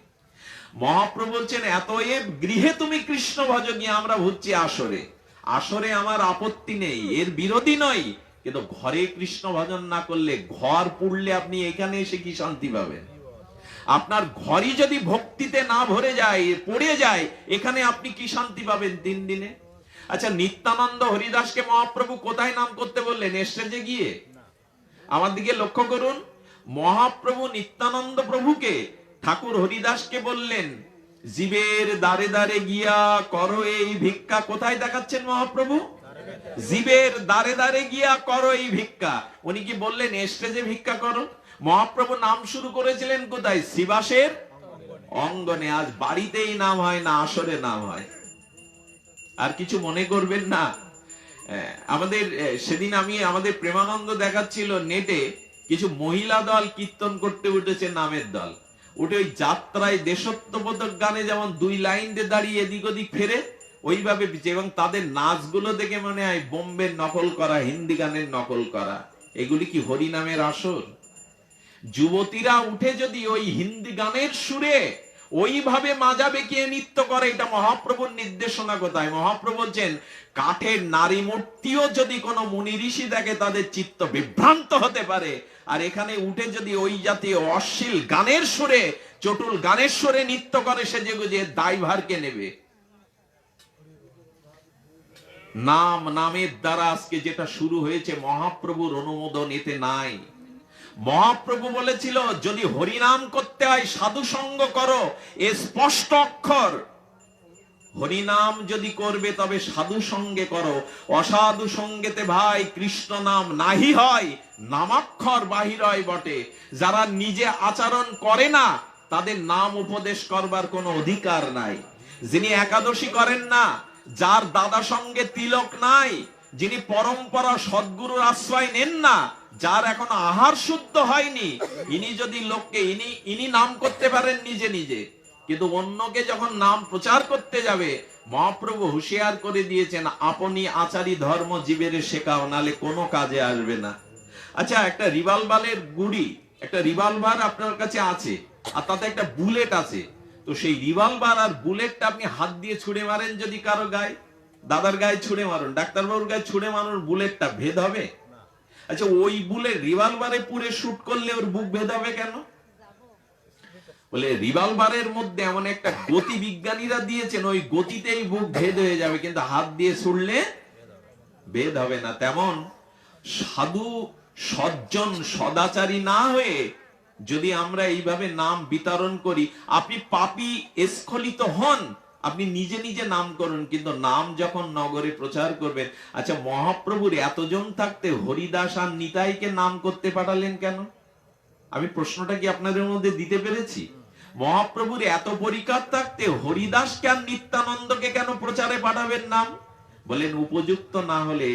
মহাপ্রভু বলছেন এতএব গৃহে তুমি কৃষ্ণ ভজ গিয়ে আমরা ভুজছি আসরে। আসরে আমার আপত্তি নেই, এর বিরোধী নই, কিন্তু ঘরে কৃষ্ণ ভজন না করলে, ঘর পুড়লে আপনি এখানে এসে কি শান্তি পাবেন? আপনার ঘরই যদি ভক্তিতে না ভরে যায়, পড়ে যায়, এখানে আপনি কি শান্তি পাবেন 3 দিনে? আচ্ছা, নিত্যানন্দ হরিদাসকে মহাপ্রভু কোথায় নাম করতে বললেন? স্টেজে গিয়ে? আমার দিকে লক্ষ্য করুন, মহাপ্রভু নিত্যানন্দ প্রভুকে ঠাকুর হরিদাসকে বললেন জীবের দ্বারে দ্বারে গিয়া করো এই ভিক্ষা। কোথায় দেখাচ্ছেন মহাপ্রভু? জীবের দ্বারে দ্বারে গিয়া করো এই ভিক্ষা। উনি কি বললেন স্টেজে ভিক্ষা করো? মহাপ্রভু নাম শুরু করেছিলেন কোথায়? শিবাসের অঙ্গনে। আজ বাড়িতেই নাম হয় না, আসরে নাম হয়। আর কিছু মনে করবেন না, আমাদের সেদিন আমাদের প্রেমানন্দ দেখাচ্ছিল নেটে, কিছু মহিলা দল কীর্তন করতে উঠেছে, নামের দল উঠে ওই যাত্রায় দেশত্ববোধক গানে যেমন 2 লাইন দিয়ে দাঁড়িয়ে এদিক ওদিক ফেরে, ওইভাবে, এবং তাদের নাচগুলো দেখে মনে হয় বোম্বের নকল করা, হিন্দি গানের নকল করা। এগুলি কি হরি নামের আসর? যুবতীরা উঠে যদি ওই হিন্দি গানের সুরে ওইভাবে মাজা বেঁকিয়ে নৃত্য করে, এটা মহাপ্রভুর নির্দেশনা কোথায়? মহাপ্রভু বলছেন কাঠের নারী মূর্তিও যদি কোনো মুনি ঋষি দেখে তাদের চিত্ত বিভ্রান্ত হতে পারে, আর এখানে উঠে যদি ওই জাতীয় অশ্লীল গানের সুরে, চটুল গানের সুরে নৃত্য করে, সে যে দায়ভার কে নেবে? নামের দ্বারা আজকে যেটা শুরু হয়েছে, মহাপ্রভুর অনুমোদন এতে নাই। মহাপ্রভু বলেছিল যদি হরিনাম করতে হয় সাধু সঙ্গ করো, এ স্পষ্ট অক্ষর। হরিনাম যদি করবে তবে সাধু সঙ্গে করো, অসাধু সঙ্গেতে ভাই কৃষ্ণ নাম নাহি হয়, নামাক্ষর বাহির হয় বটে। যারা নিজে আচরণ করে না তাদের নাম উপদেশ করবার কোনো অধিকার নাই। যিনি একাদশী করেন না, যার দাদা সঙ্গে তিলক নাই, যিনি পরম্পরা সদ্গুরুর আশ্রয় নেন না, যার এখন আহার শুদ্ধ হয়নি, ইনি যদি লোককে ইনি নাম করতে পারেন নিজে নিজে, কিন্তু অন্যকে যখন নাম প্রচার করতে যাবে, মহাপ্রভু হুঁশিয়ার করে দিয়েছেন আপনি আচারী ধর্ম জীবের শেখাও, নালে কোনো কাজে আসবে না। আচ্ছা, একটা রিভলভারের গুড়ি, একটা রিভলভার আপনার কাছে আছে, আর তাতে একটা বুলেট আছে, তো সেই রিভলভার আর বুলেটটা আপনি হাত দিয়ে ছুঁড়ে মারেন যদি কারো গায়ে, দাদার গায়ে ছুঁড়ে মারুন, ডাক্তারবাবুর গায়ে ছুঁড়ে মারুন, বুলেটটা ভেদ হবে? আচ্ছা, ওই বুলেট রিভলভারে পুরে শুট করলে ওর বুক ভেদ হবে কেন? বলে রিভলভারের মধ্যে এমন একটা গতি বিজ্ঞানীরা দিয়েছেন, ওই গতিতেই বুক ভেদ হয়ে যাবে, কিন্তু হাত দিয়ে ছুড়লে ভেদ হবে না। তেমন সাধু সজ্জন সদাচারী না হয়ে যদি আমরা এইভাবে নাম বিতরণ করি, আপনি পাপী স্খলিত হন, আপনি নিজে নিজে নাম করুন, কিন্তু নাম যখন নগরে প্রচার করবেন। আচ্ছা, মহাপ্রভুর এতজন থাকতে হরিদাস আর নিতাইকে নাম করতে পাঠালেন কেন? আমি প্রশ্নটা কি আপনাদের মধ্যে দিতে পেরেছি? মহাপ্রভুর এত পরিকার থাকতে হরিদাসকে আর নিত্যানন্দকে কেন প্রচারে পাঠাবেন নাম? বলেন উপযুক্ত না হলে,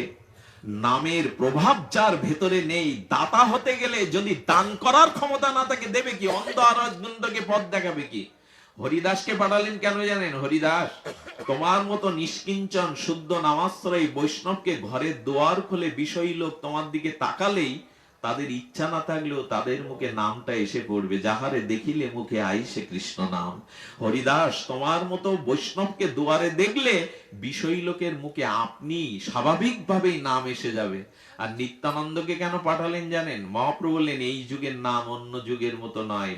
নামের প্রভাব যার ভেতরে নেই, দাতা হতে গেলে যদি দান করার ক্ষমতা না থাকে, দেবে কি? অন্ধ আর অন্ধকে পথ দেখাবে কি? হরিদাসকে পাঠালেন কেন জানেন? হরিদাস, তোমার মতো নিষ্কিঞ্চন শুদ্ধ নামাশ্রয়ী বৈষ্ণবকে ঘরের দুয়ার খুলে বিষয়ী লোক তোমার দিকে তাকালেই তাদের ইচ্ছা না থাকলেও তাদের মুখে নামটা এসে পড়বে, যাহারে দেখিলে মুখে আইসে কৃষ্ণ নাম। হরিদাস, তোমার মতো বৈষ্ণবকে দুয়ারে দেখলে বিষয়ী লোকের মুখে আপনি স্বাভাবিকভাবেই নাম এসে যাবে। আর নিত্যানন্দকে কেন পাঠালেন জানেন? মহাপ্রভু বললেন এই যুগের নাম অন্য যুগের মতো নয়।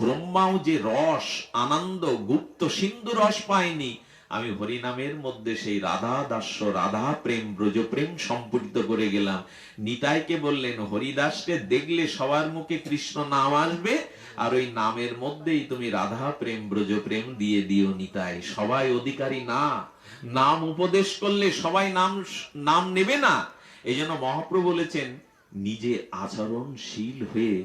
ব্রহ্মাও যে রস আনন্দ গুপ্ত সিন্ধু রস পায়নি, আমি হরিনামের মধ্যে সেই রাধা দাস্য রাধা প্রেম ব্রজ প্রেম সম্পূর্ণ করে গেলাম। নিতাইকে বললেন হরিদাসকে দেখলে সবার মুখে কৃষ্ণ নাম আসবে, আর ওই নামের মধ্যেই তুমি রাধা প্রেম ব্রজ প্রেম দিয়ে দিও নিতাই। সবাই অধিকারী না, নাম উপদেশ করলে সবাই নাম নেবে না। এই জন্য মহাপ্রভু বলেছেন নিজে আচরণশীল হয়ে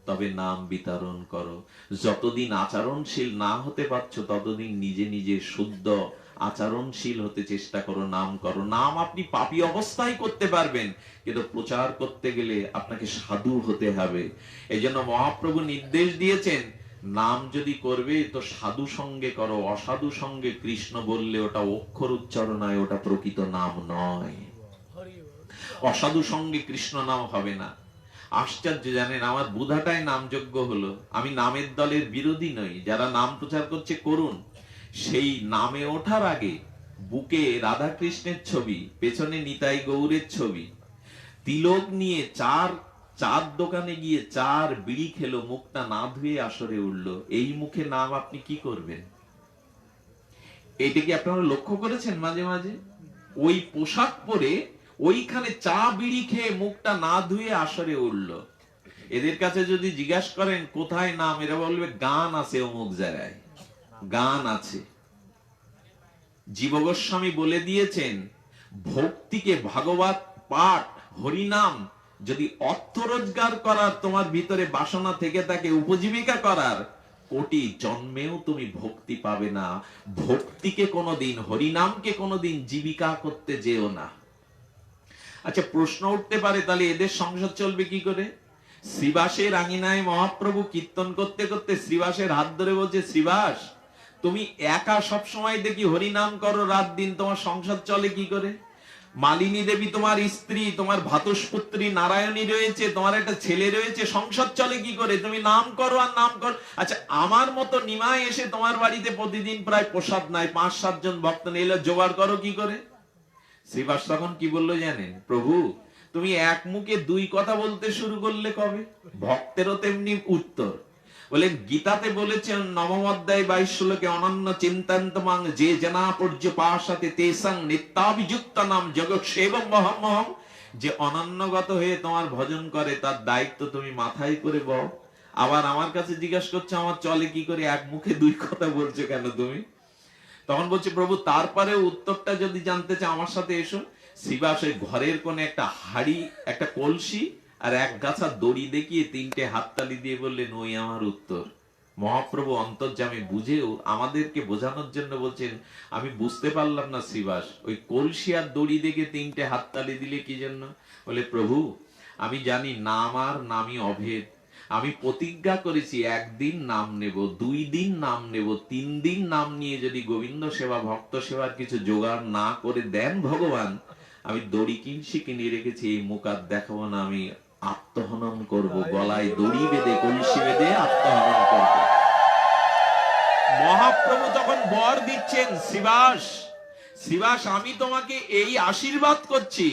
তবে নাম বিতরণ করো। যতদিন আচরণশীল না হতে পারছো ততদিন নিজে নিজে শুদ্ধ আচরণশীল হতে চেষ্টা করো, নাম করো। নাম আপনি পাপী অবস্থায় করতে পারবেন, কিন্তু প্রচার করতে গেলে আপনাকে সাধু হতে হবে। এই জন্য মহাপ্রভু নির্দেশ দিয়েছেন নাম যদি করবে তো সাধু সঙ্গে করো, অসাধু সঙ্গে কৃষ্ণ বললে ওটা অক্ষর উচ্চারণ হয়, ওটা প্রকৃত নাম নয়। অসাধু সঙ্গে কৃষ্ণ নাম হবে না। আশ্চর্য, জানেন আমার বুধাটাই নামযজ্ঞ হলো। আমি নামের দলের বিরোধী নই, যারা নাম প্রচার করছে করুন। সেই নামে ওঠার আগে বুকে রাধা কৃষ্ণের ছবি, পেছনে নিতাই গৌরের ছবি, তিলক নিয়ে চার দোকানে গিয়ে চার বিড়ি খেলো, মুখটা না ধুয়ে আসরে উঠলো। এই মুখে নাম আপনি কি করবেন? এটা কি আপনারা লক্ষ্য করেছেন? মাঝে মাঝে ওই পোশাক পরে ওইখানে চা বিড়ি খেয়ে মুখটা না ধুয়ে আসরে উঠলো। এদের কাছে যদি জিজ্ঞাসা করেন কোথায় নাম, এরা বলবে গান আছে অমুক জায়গায়, গান আছে। জীব গোস্বামী বলে দিয়েছেন, ভক্তিকে ভাগবত পাঠ হরিনাম যদি অর্থ রোজগার করার তোমার ভিতরে বাসনা থেকে থাকে, উপজীবিকা করার, কোটি জন্মেও তুমি ভক্তি পাবে না। ভক্তিকে কোনোদিন, হরিনামকে কোনোদিন জীবিকা করতে যেও না। আচ্ছা, প্রশ্ন উঠতে পারে তাহলে এদের সংসার চলবে কি করে? শ্রীবাসের আঙিনায় মহাপ্রভু কীর্তন করতে করতে শ্রীবাসের হাত ধরে বলছে, শ্রীবাস তুমি একা সব সময় দেখি হরিনাম করো রাত দিন, তোমার সংসার চলে কি করে? মালিনী দেবী তোমার স্ত্রী, তোমার ভাতুষপুত্রী নারায়ণী রয়েছে, তোমার একটা ছেলে রয়েছে, সংসার চলে কি করে? তুমি নাম করো আর নাম করো। আচ্ছা, আমার মতো নিমায় এসে তোমার বাড়িতে প্রতিদিন প্রায় প্রসাদ নাই, 5-7 জন ভক্ত নিলে জোগাড় করো কি করে? শ্রীবাস তখন কি বললো জানেন? প্রভু তুমি এক মুখে দুই কথা বলতে শুরু করলে কবে? ভক্তেরও তেমনি উত্তর। বলেন, গীতাতে বলেছেন নবম অধ্যায় 22 শ্লোকে, অনন্য চিন্তান্তমাং যে জনা পর্যপাসাতে তেসাং নিত্যাভিযুক্তানাম জগৎসেবং মহম্মহম। যে অনন্যগত হয়ে তোমার ভজন করে তার দায়িত্ব তুমি মাথায় করে বও। আবার আমার কাছে জিজ্ঞাসা করছে আমার চলে কি করে, এক মুখে দুই কথা বলছো কেন তুমি? তখন বলছে, প্রভু তারপরে উত্তরটা যদি জানতে চাও আমার সাথে এসো। শ্রীবাস ওই ঘরের কোণে একটা হাড়ি, একটা কলসি আর এক গাছা দড়ি দেখিয়ে 3টে হাততালি দিয়ে বললেন, ওই আমার উত্তর। মহাপ্রভু অন্তর্যামী বুঝেও আমাদেরকে বোঝানোর জন্য বলছেন, আমি বুঝতে পারলাম না শ্রীবাস, ওই কলসি আর দড়ি দেখে 3টে হাততালি দিলে কি জন্য? বলে, প্রভু আমি জানি নাম আর নামই অভেদ। আমি প্রতিজ্ঞা করেছি একদিন নাম নেব, 2 দিন নাম নেব, 3 দিন নাম নিয়ে যদি গোবিন্দ সেবা ভক্ত সেবার কিছু জোগাড় না করে দেন ভগবান, আমি দড়ি কিনছি কিনে রেখেছি, এই মুখ আর দেখাবো না, আমি আত্মহনন করব, গলায় দড়ি বেঁধে কলসি বেঁধে আত্মহনন করব। মহাপ্রভু তখন বর দিচ্ছেন, শ্রীবাস শ্রীবাস আমি তোমাকে এই আশীর্বাদ করছি,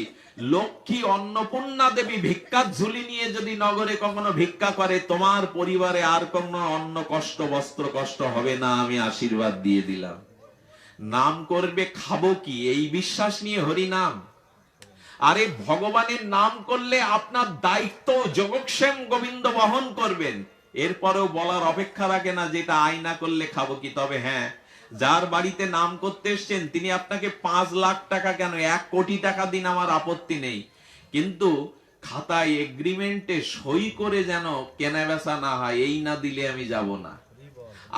লক্ষ্মী অন্নপূর্ণা দেবী ভিক্ষার ঝুলি নিয়ে যদি নগরে কখনো ভিক্ষা করে, তোমার পরিবারে আর কোনো অন্ন কষ্ট বস্ত্র কষ্ট হবে না, আমি আশীর্বাদ দিয়ে দিলাম। নাম করবে, খাবো কি, এই বিশ্বাস নিয়ে হরি নাম। আরে ভগবানের নাম করলে আপনার দায়িত্ব যোগক্ষেম গোবিন্দ বহন করবেন। এরপরেও বলার অপেক্ষা রাখে না যেটা আয়না করলে খাবো কি। তবে হ্যাঁ, যার বাড়িতে নাম করতে এসছেন তিনি আপনাকে 5 লাখ টাকা কেন 1 কোটি টাকা দিন, আমার আপত্তি নেই, কিন্তু খাতায় এগ্রিমেন্টে সই করে যেন কেনা বেচা না হয়, এই না দিলে আমি যাব না।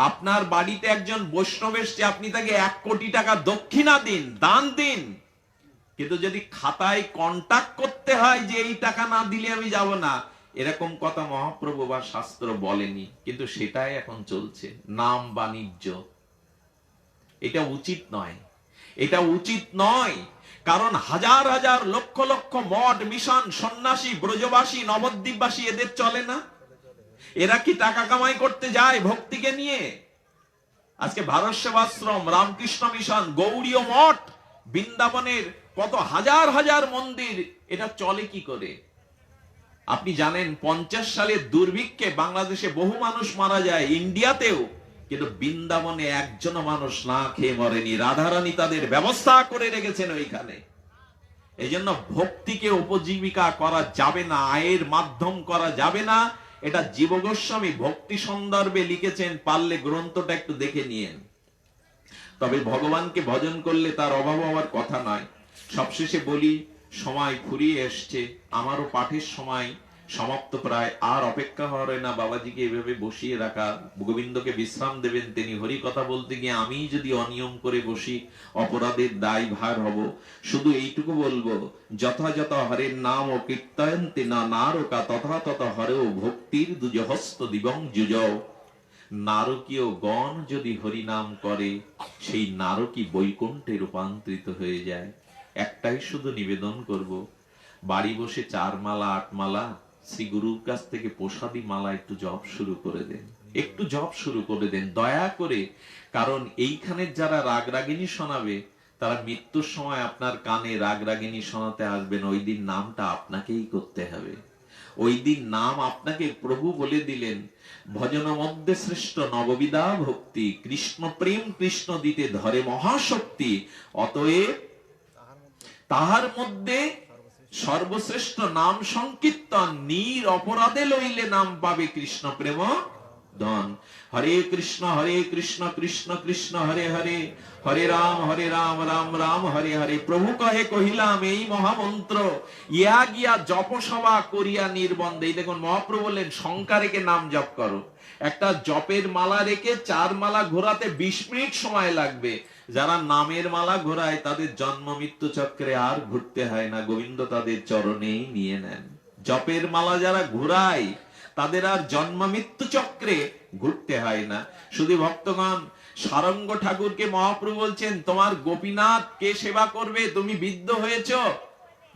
আপনার বাড়িতে একজন বৈষ্ণব এসছে, আপনি তাকে 1 কোটি টাকা দক্ষিণা দিন, দান দিন, কিন্তু যদি খাতায় কন্টাক্ট করতে হয় যে এই টাকা না দিলে আমি যাব না, এরকম কথা মহাপ্রভু বা শাস্ত্র বলেনি, কিন্তু সেটাই এখন চলছে, নাম বাণিজ্য। এটা উচিত নয়, এটা উচিত নয়। কারণ হাজার হাজার লক্ষ লক্ষ মঠ মিশন সন্ন্যাসী ব্রজবাসী নবদ্বীপবাসী এদের চলে না? এরা কি টাকা কামাই করতে যায় ভক্তিকে নিয়ে? আজকে ভারত সেবাশ্রম, রামকৃষ্ণ মিশন, গৌড়ীয় মঠ, বৃন্দাবনের কত হাজার হাজার মন্দির, এটা চলে কি করে? আপনি জানেন 50 সালের দুর্ভিক্ষে বাংলাদেশে বহু মানুষ মারা যায়, ইন্ডিয়াতেও, কিন্তু বৃন্দাবনে একজনও মানুষ না খেয়ে মরেনি। রাধারানী তাদের ব্যবস্থা করে রেখেছেন ওইখানে। এই জন্য ভক্তিকে উপজীবিকা করা যাবে না, আয়ের মাধ্যম করা যাবে না। এটা জীব গোস্বামী ভক্তি সন্দর্ভে লিখেছেন, পারলে গ্রন্থটা একটু দেখে নিয়েন। তবে ভগবানকে ভজন করলে তার অভাব হওয়ার কথা নয়। সবশেষে বলি, সময় ফুরিয়ে এসছে, আমারও পাঠের সময় সমাপ্ত প্রায়, আর অপেক্ষা হয় না বাবাজিকে এভাবে বসিয়ে রাখা। গোবিন্দকে বিশ্রাম দেবেন তিনি, হরি কথা বলতে গিয়ে আমি যদি অনিয়ম করে বসি অপরাধের দায় ভার হব। শুধু এইটুকু বলবো, যথাযথ হরের নাম ও কীর্তয়ন্তে না নারকা তথা তথা হরেও ভক্তির দুজহস্ত দিবং যুজও। নারকীয় গণ যদি হরিনাম করে, সেই নারকী বৈকুণ্ঠে রূপান্তরিত হয়ে যায়। একটাই শুধু নিবেদন করব, বাড়ি বসে 4 মালা 8 মালা শ্রী গুরুর কাছ থেকে প্রসাদী মালা একটু জপ শুরু করে দেন, একটু জপ শুরু করে দেন দয়া করে। কারণ এইখানে যারা রাগ রাগিনী শোনাবে তারা মৃত্যুর সময় আপনার কানে রাগ রাগিনী শোনাতে আসবেন, ওই দিন নামটা আপনাকেই করতে হবে। ওই দিন নাম আপনাকে প্রভু বলে দিলেন, ভজন মধ্যে শ্রেষ্ঠ নববিধা ভক্তি, কৃষ্ণ প্রেম কৃষ্ণ দিতে ধরে মহাশক্তি, অতএব তাহার মধ্যে সর্বশ্রেষ্ঠ নাম সংকীর্তন, নির অপরাধে লইলে নাম পাবে কৃষ্ণ প্রেম ধন। হরে কৃষ্ণ কৃষ্ণ কৃষ্ণ হরে হরে, হরে রাম রাম রাম হরে হরে। প্রভু কহে কহিলাম এই মহামন্ত্র, ইয়া গিয়া জপ সভা করিয়া নির্বন্ধে। এই দেখুন মহাপ্রভু বললেন শঙ্কা রেখে নাম জপ করো। একটা জপের মালা রেখে 4 মালা ঘোরাতে 20 মিনিট সময় লাগবে। যারা নামের মালা ঘোরায় তাদের জন্ম মৃত্যু চক্রে আর ঘুরতে হয় না, গোবিন্দ তাদের চরণেই নিয়ে নেন। জপের মালা যারা ঘোরায় তাদের আর জন্ম মৃত্যু চক্রে ঘুরতে হয় না। শুধু ভক্তগণ, সারঙ্গ ঠাকুরকে মহাপ্রভু বলছেন তোমার গোপীনাথ কে সেবা করবে, তুমি বিদ্ধ হয়েছ।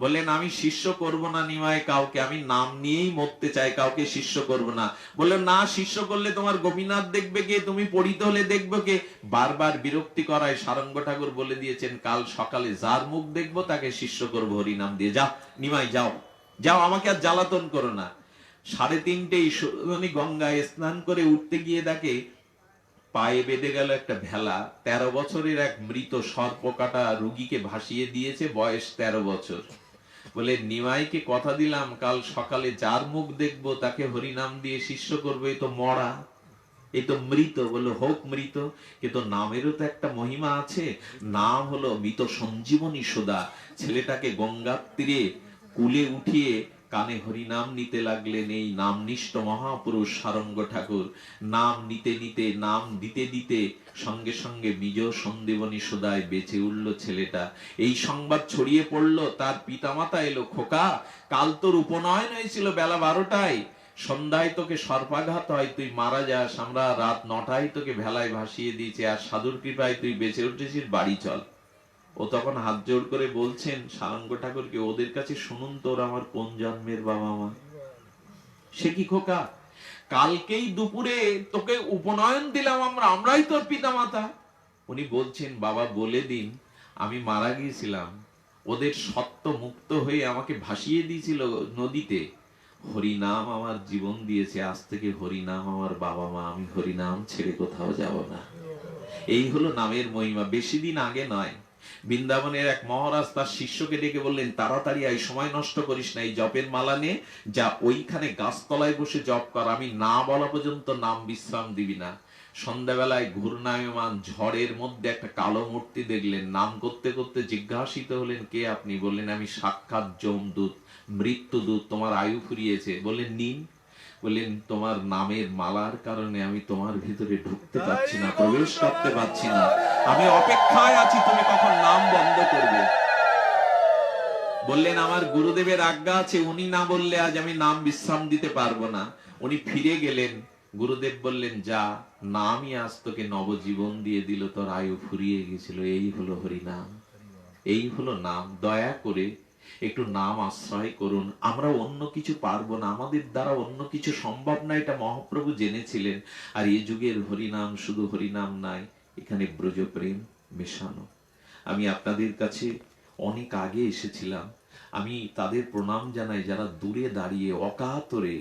বললেন আমি শিষ্য করব না নিমায় কাউকে, আমি নাম নিয়েই মরতে চাই, কাউকে শিষ্য করব না। বললেন না, শিষ্য করলে তোমার গোপীনাথ দেখবে কে, তুমি পড়িতে হলে দেখবে কে। বারবার বিরক্তি করায় সারঙ্গ ঠাকুর বলে দিয়েছেন কাল সকালে যার মুখ দেখবো তাকে শিষ্য করব হরিনাম দিয়ে। যাও নিমাই যাও, যাও, আমাকে আর জ্বালাতন করো না। 3:30 সুরধনী গঙ্গায় স্নান করে উঠতে গিয়ে দেখে পায়ে বেঁধে গেল একটা ভেলা। 13 বছরের এক মৃত সর্পকাটা রুগীকে ভাসিয়ে দিয়েছে, বয়স 13 বছর। বলে নিমাইকে কথা দিলাম কাল সকালে যার মুখ দেখবো তাকে হরিনাম দিয়ে শিষ্য করবো। এই তো মরা, এই তো মৃত। বললো হোক মৃত, কিন্তু নামেরও তো একটা মহিমা আছে। নাম হলো মৃত সঞ্জীবনী সুধা। ছেলেটাকে গঙ্গার তীরে কুলে উঠিয়ে কানে হরিনাম নিতে লাগলেন এই নামনিষ্ঠ মহাপুরুষ সারঙ্গ ঠাকুর। নাম নিতে নিতে, নাম দিতে দিতে সঙ্গে সঙ্গে বীজ সঞ্জীবনী সুধায় বেঁচে উঠল ছেলেটা। এই সংবাদ ছড়িয়ে পড়লো, তার পিতামাতা এলো, খোকা কাল তোর উপনয়ন হয়েছিল বেলা 12টায়, সন্ধ্যায় তোকে সর্পাঘাত হয়, তুই মারা যাস, আমরা রাত 9টায় তোকে ভেলায় ভাসিয়ে দিয়েছি, আর সাধুর কৃপায় তুই বেঁচে উঠেছিস, বাড়ি চল। ও তখন হাত জোর করে বলছেন সারঙ্গ ঠাকুরকে, ওদের কাছে শুনুন তোর আমার কোন জন্মের বাবা মা। সে কি খোকা, কালকেই দুপুরে তোকে উপনয়ন দিলাম আমরা, আমরাই তোর পিতা মাতা। উনি বলছেন বাবা বলে দিন আমি মারা গিয়েছিলাম, ওদের সত্য মুক্ত হয়ে আমাকে ভাসিয়ে দিয়েছিল নদীতে। হরিনাম আমার জীবন দিয়েছে, আজ থেকে হরিনাম আমার বাবা মা, আমি হরিনাম ছেড়ে কোথাও যাব না। এই হলো নামের মহিমা। বেশি দিন আগে নয়, বৃন্দাবনের এক মহারাজ তার শিষ্যকে ডেকে বললেন তাড়াতাড়ি আয়, সময় নষ্ট করিস না, এই জপের মালা নে, যা ওইখানে গাছতলায় বসে জপ কর, আমি না বলা পর্যন্ত নাম বিশ্রাম দিবি না। সন্ধ্যাবেলায় ঘূর্ণায়মান ঝড়ের মধ্যে একটা কালো মূর্তি দেখলেন, নাম করতে করতে জিজ্ঞাসিত হলেন কে আপনি? বললেন আমি সাক্ষাৎ যমদূত, মৃত্যুদূত, তোমার আয়ু ফুরিয়েছে। বললেন নিন। বললেন তোমার নামের মালার কারণে আমি তোমার ভিতরে ঢুকতে পারছি না, প্রবেশ করতে পারছি না, আমি অপেক্ষায় আছি তুমি কখন নাম বন্ধ করবে। বললেন আমার গুরুদেবের আজ্ঞা আছে, উনি না বললে আজ আমি নাম বিশ্রাম দিতে পারবো না। উনি ফিরে গেলেন, গুরুদেব বললেন যা, নামই আজ তোকে নবজীবন দিয়ে দিল, তোর আয়ু ফুরিয়ে গেছিল। এই হলো হরিনাম, এই হলো নাম। দয়া করে একটু নাম আশ্রয় করুন। আমরা অন্য কিছু পারবো না, আমাদের দ্বারা অন্য কিছু সম্ভব না, এটা মহাপ্রভু জেনেছিলেন। আর এই যুগের হরিনাম শুধু হরিনাম নাই, এখানে ব্রজপ্রেম মেশানো। আমি আপনাদের কাছে অনেক আগে এসেছিলাম, আমি তাদের প্রণাম জানাই যারা দূরে দাঁড়িয়ে অকাতরে